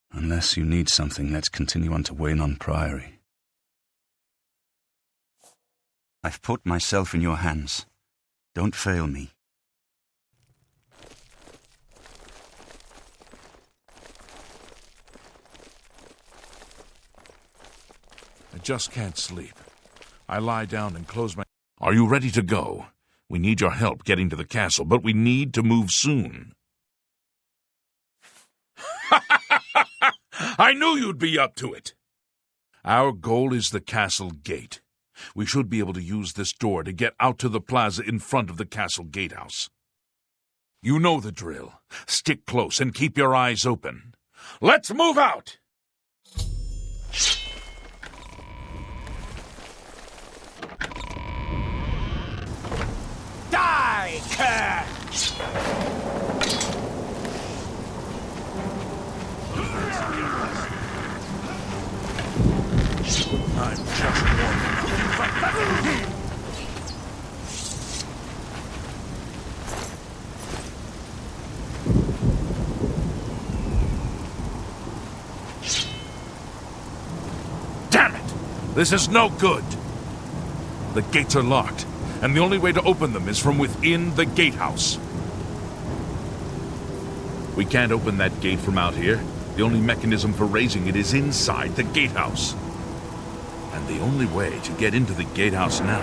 Unless you need something, let's continue on to Weynon Priory. I've put myself in your hands. Don't fail me.
I just can't sleep. I lie down and close my... Are you ready to go? We need your help getting to the castle, but we need to move soon. I knew you'd be up to it. Our goal is the castle gate. We should be able to use this door to get out to the plaza in front of the castle gatehouse. You know the drill. Stick close and keep your eyes open. Let's move out!
Die, Kvatch!
I'm just warming up. Damn it! This is no good. The gates are locked, and the only way to open them is from within the gatehouse. We can't open that gate from out here. The only mechanism for raising it is inside the gatehouse. And the only way to get into the gatehouse now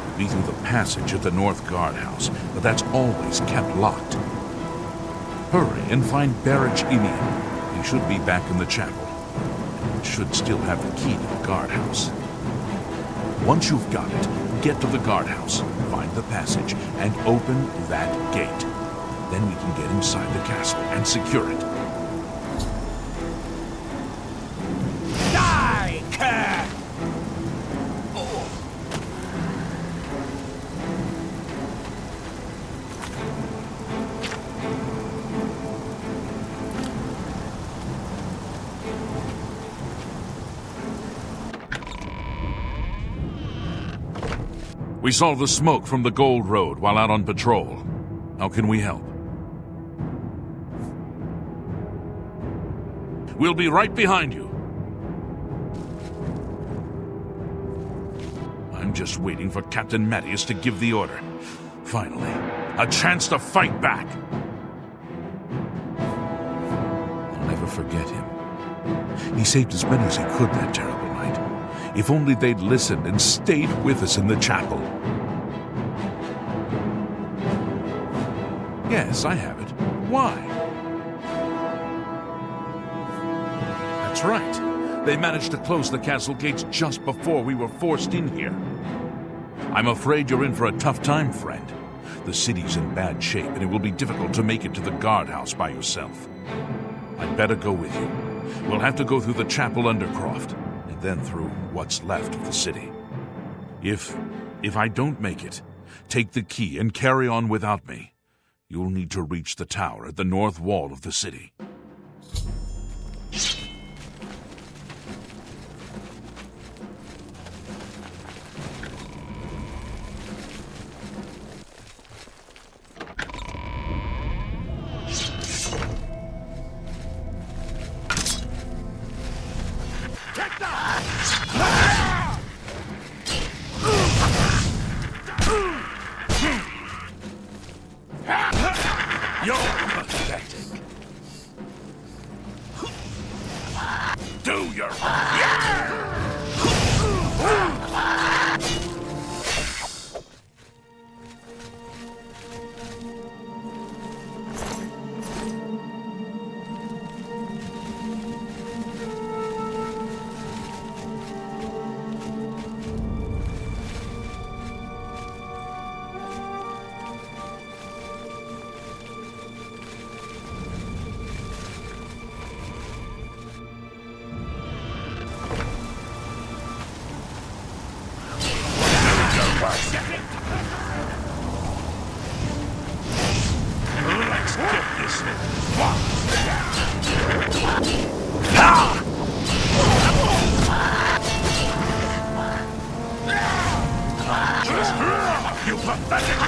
would be through the passage at the North Guardhouse, but that's always kept locked. Hurry and find Barrage Inian. He should be back in the chapel. And should still have the key to the guardhouse. Once you've got it, get to the guardhouse, find the passage, and open that gate. Then we can get inside the castle and secure it.
Die, Kvatch!
We saw the smoke from the Gold Road while out on patrol. How can we help? We'll be right behind you. I'm just waiting for Captain Mattias to give the order. Finally, a chance to fight back. I'll never forget him. He saved as many as he could that terrible night. If only they'd listened and stayed with us in the chapel. Yes, I have it. Why? That's right. They managed to close the castle gates just before we were forced in here. I'm afraid you're in for a tough time, friend. The city's in bad shape, and it will be difficult to make it to the guardhouse by yourself. I'd better go with you. We'll have to go through the chapel undercroft, and then through what's left of the city. If I don't make it, take the key and carry on without me. You'll need to reach the tower at the north wall of the city. You're pathetic. Do your... Let's get this you pathetic!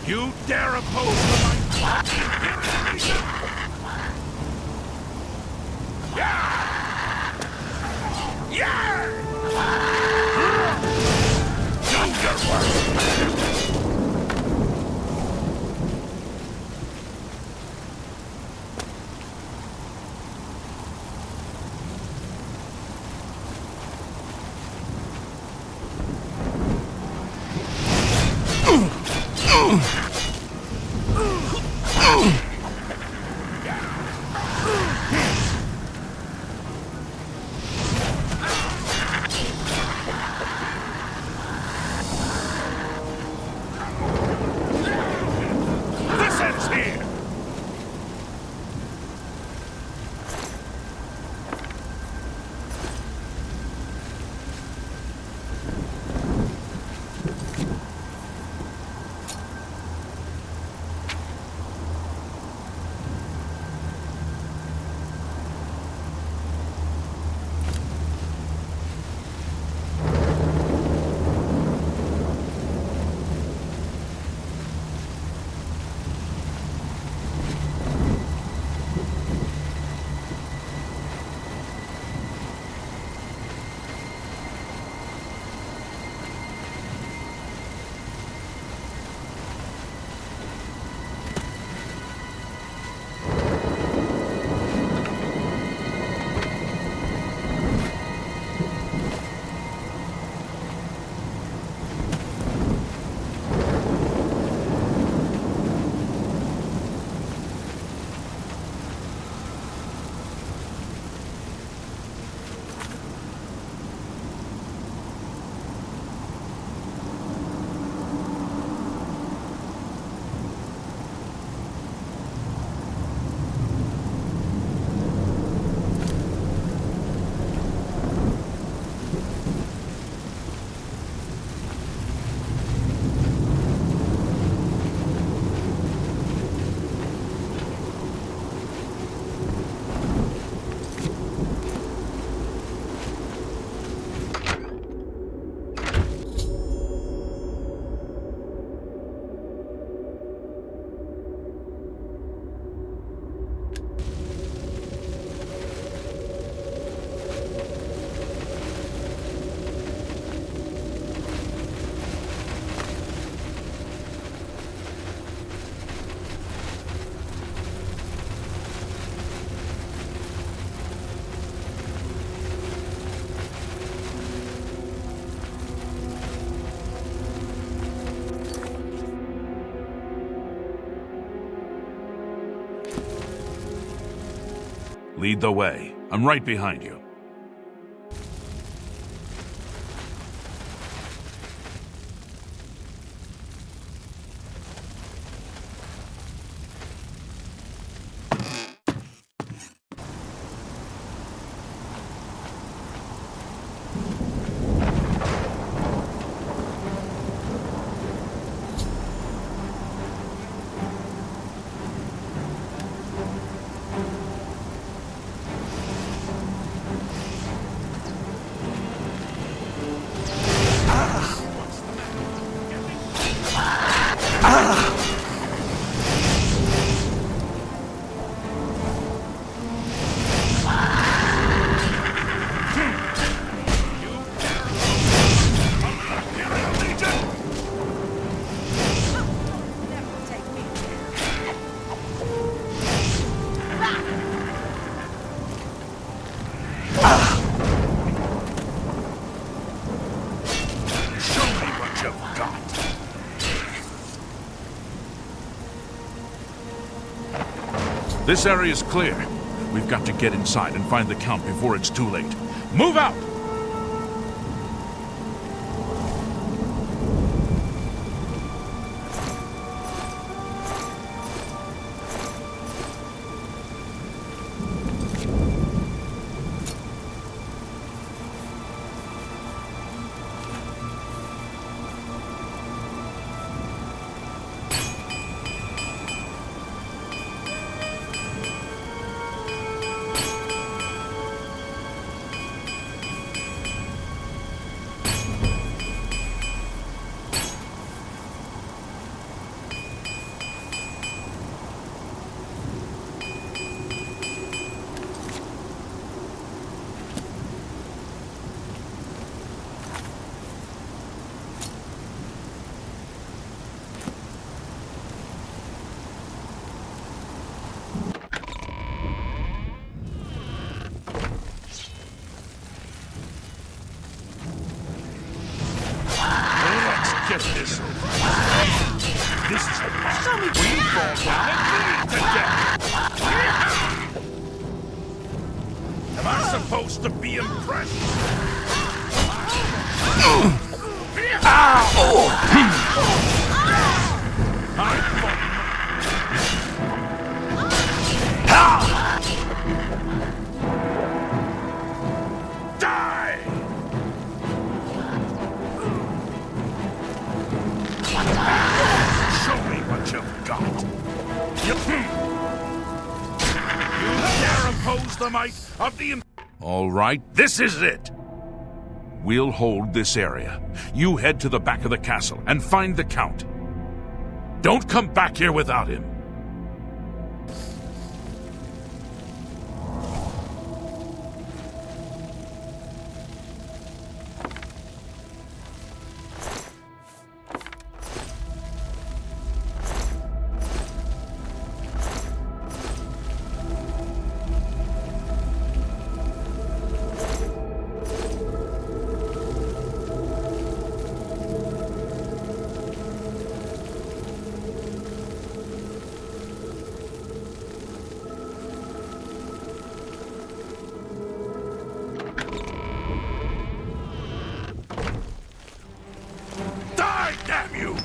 You dare oppose the Lead the way. I'm right behind you. This area is clear. We've got to get inside and find the Count before it's too late. Move out! get this over. This is the part where you fall down and bleed to death. Am I supposed to be impressed? Die! Show me what you've got. You dare oppose the might of the... All right, this is it. We'll hold this area. You head to the back of the castle and find the Count. Don't come back here without him. Damn you!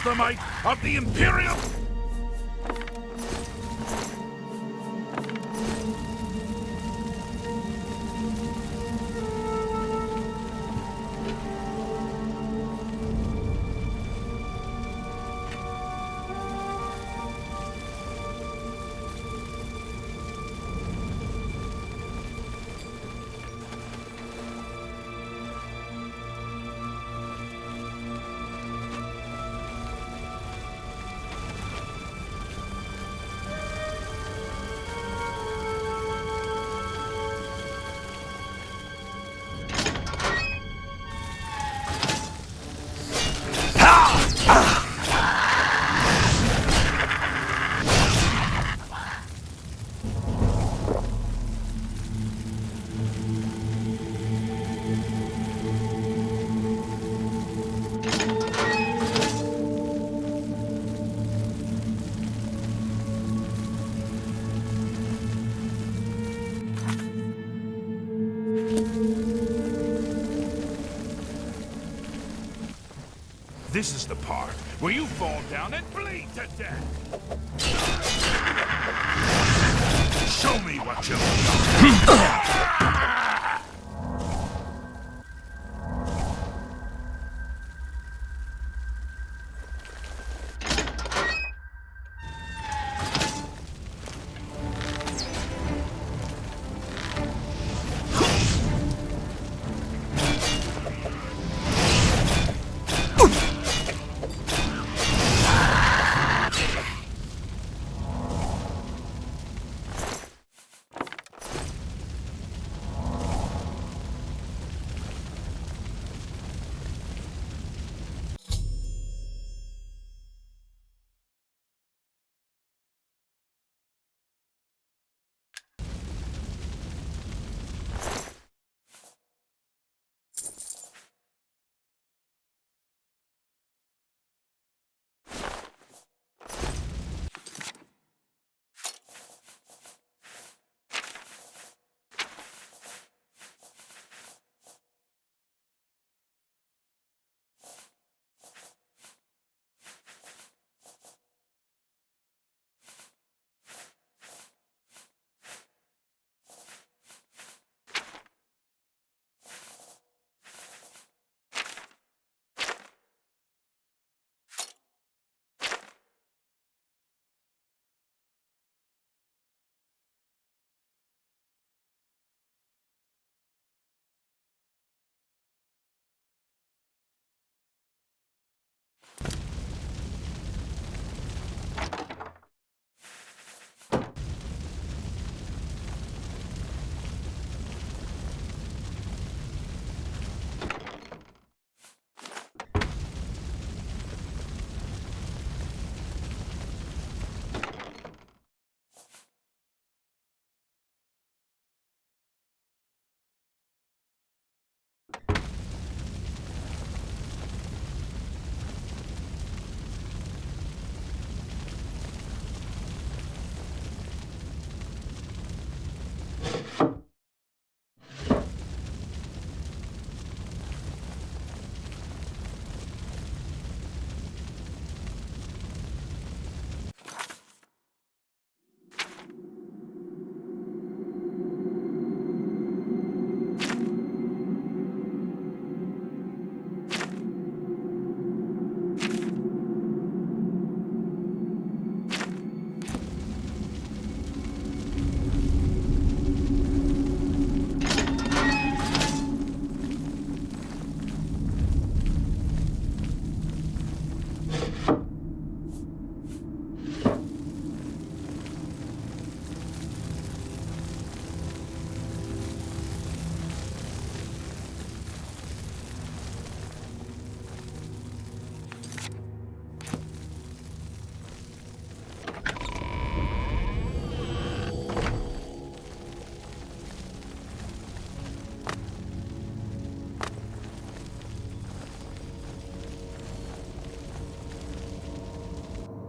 The might of the Imperial... This is the part where you fall down and bleed to death. Show me what you've got.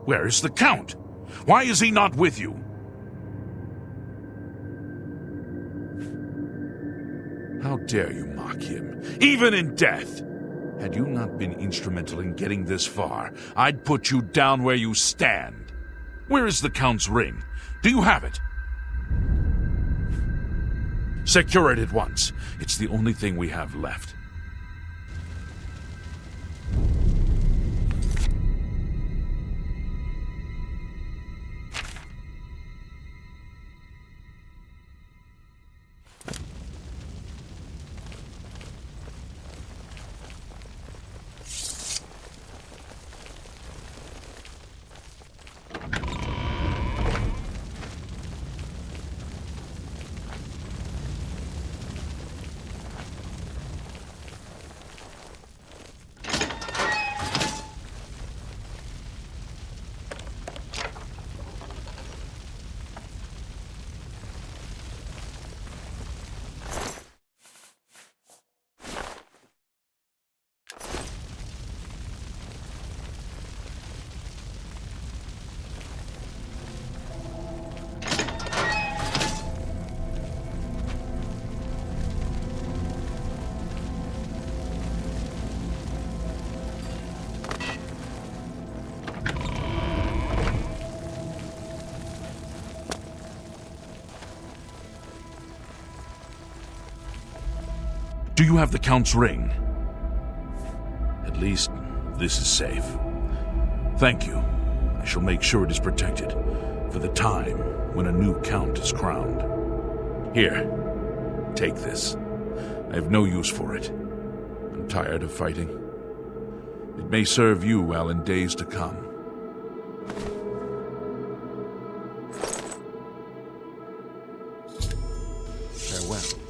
Where is the Count? Why is he not with you? How dare you mock him, even in death? Had you not been instrumental in getting this far, I'd put you down where you stand. Where is the Count's ring? Do you have it? Secure it at once. It's the only thing we have left. Do you have the Count's ring? At least, this is safe. Thank you. I shall make sure it is protected for the time when a new Count is crowned. Here, take this. I have no use for it. I'm tired of fighting. It may serve you well in days to come. Farewell.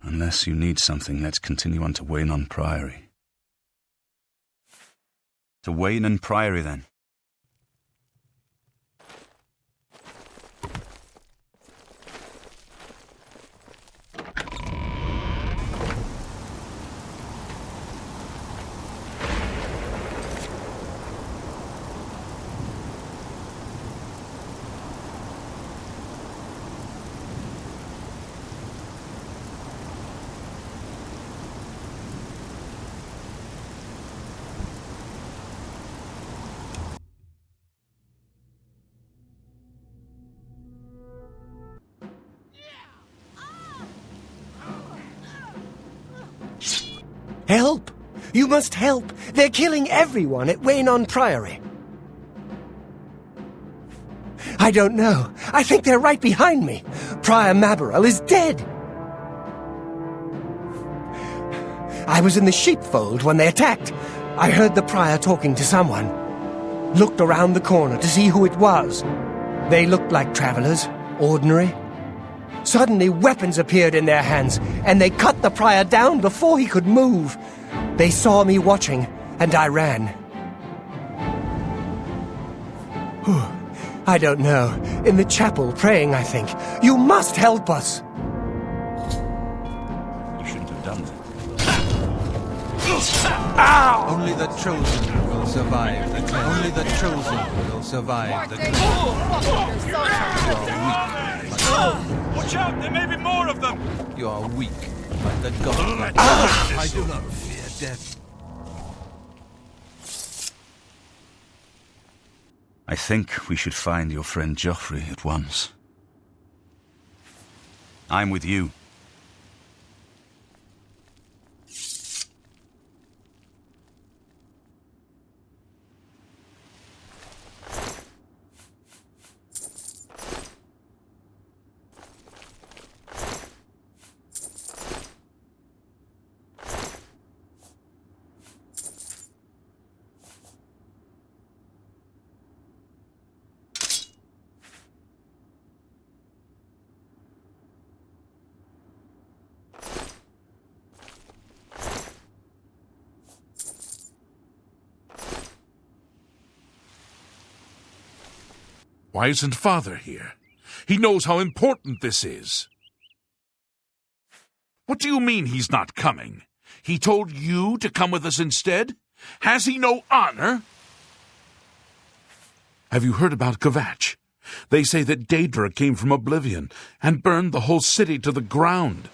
Unless you need something, let's continue on to Weynon Priory. To Weynon Priory, then.
Help! You must help! They're killing everyone at Weynon Priory. I don't know. I think they're right behind me. Prior Maberel is dead. I was in the sheepfold when they attacked. I heard the prior talking to someone. Looked around the corner to see who it was. They looked like travelers, ordinary. Suddenly, weapons appeared in their hands, and they cut the prior down before he could move. They saw me watching, and I ran. I don't know. In the chapel, praying, I think. You must help us!
You shouldn't have done that.
Ow!
Only the chosen will survive. Only the chosen will survive.
Watch out! There may be more of them!
You are weak, but the gods. I do not fear death.
I think we should find your friend Joffrey at once. I'm with you.
Why isn't Father here? He knows how important this is. What do you mean he's not coming? He told you to come with us instead? Has he no honor? Have you heard about Kvatch? They say that Daedra came from Oblivion and burned the whole city to the ground.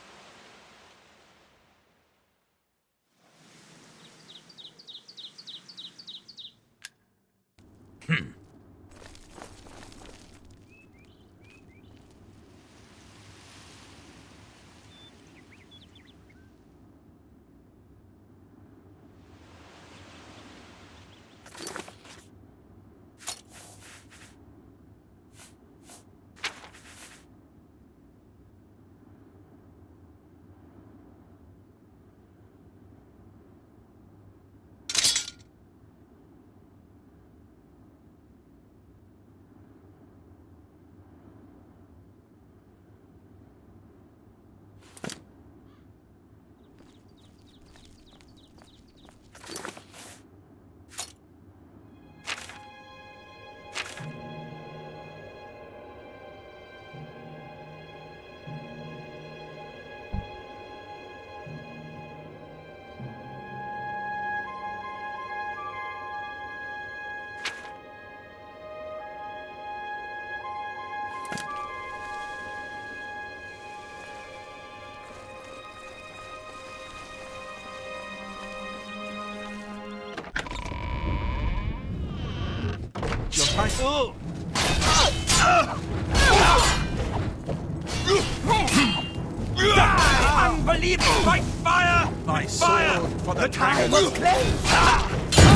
Unbelievable! By fire!
My sword for the dragon!
Paradise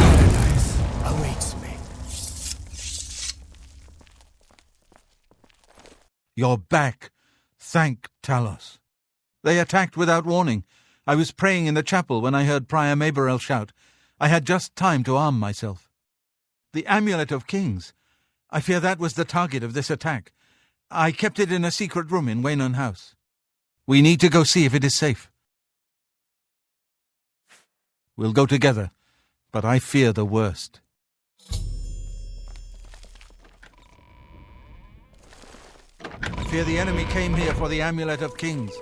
awaits me.
You're back. Thank Talos. They attacked without warning. I was praying in the chapel when I heard Prior Maberel shout. I had just time to arm myself. The Amulet of Kings. I fear that was the target of this attack. I kept it in a secret room in Weynon House. We need to go see if it is safe. We'll go together. but I fear the worst. I fear the enemy came here for the Amulet of Kings.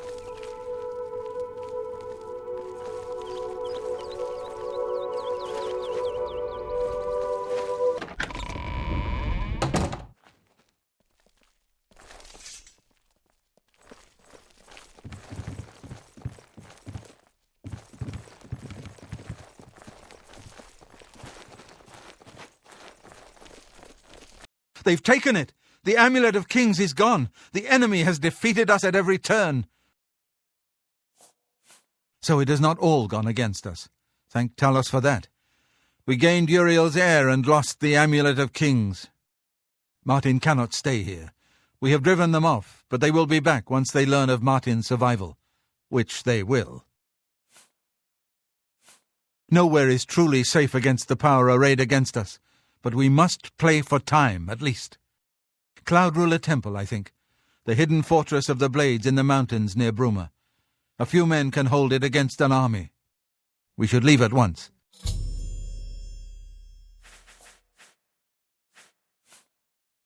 They've taken it! The Amulet of Kings is gone! The enemy has defeated us at every turn! So it has not all gone against us. Thank Talos for that. We gained Uriel's heir and lost the Amulet of Kings. Martin cannot stay here. We have driven them off, but they will be back once they learn of Martin's survival. Which they will. Nowhere is truly safe against the power arrayed against us, but we must play for time, at least. Cloud Ruler Temple, I think. The hidden fortress of the Blades in the mountains near Bruma. A few men can hold it against an army. We should leave at once.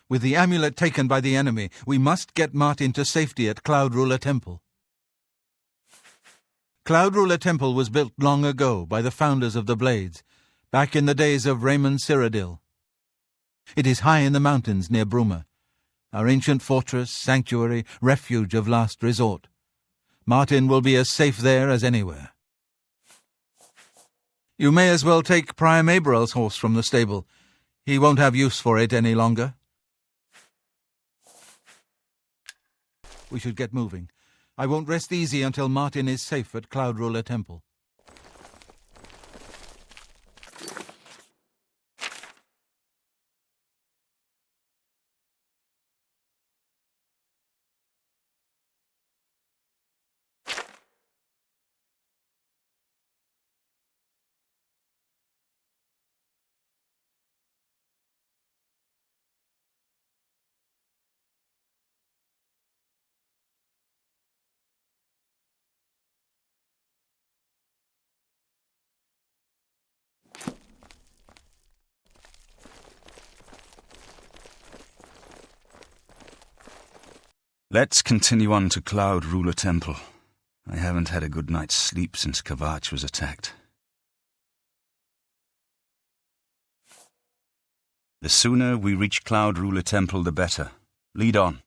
With the amulet taken by the enemy, we must get Martin to safety at Cloud Ruler Temple. Cloud Ruler Temple was built long ago by the founders of the Blades, back in the days of Raymond Cyrodiil. It is high in the mountains near Bruma, our ancient fortress, sanctuary, refuge of last resort. Martin will be as safe there as anywhere. You may as well take Prior Maberel's horse from the stable. He won't have use for it any longer. We should get moving. I won't rest easy until Martin is safe at Cloud Ruler Temple.
Let's continue on to Cloud Ruler Temple. I haven't had a good night's sleep since Kvatch was attacked. The sooner we reach Cloud Ruler Temple, the better. Lead on.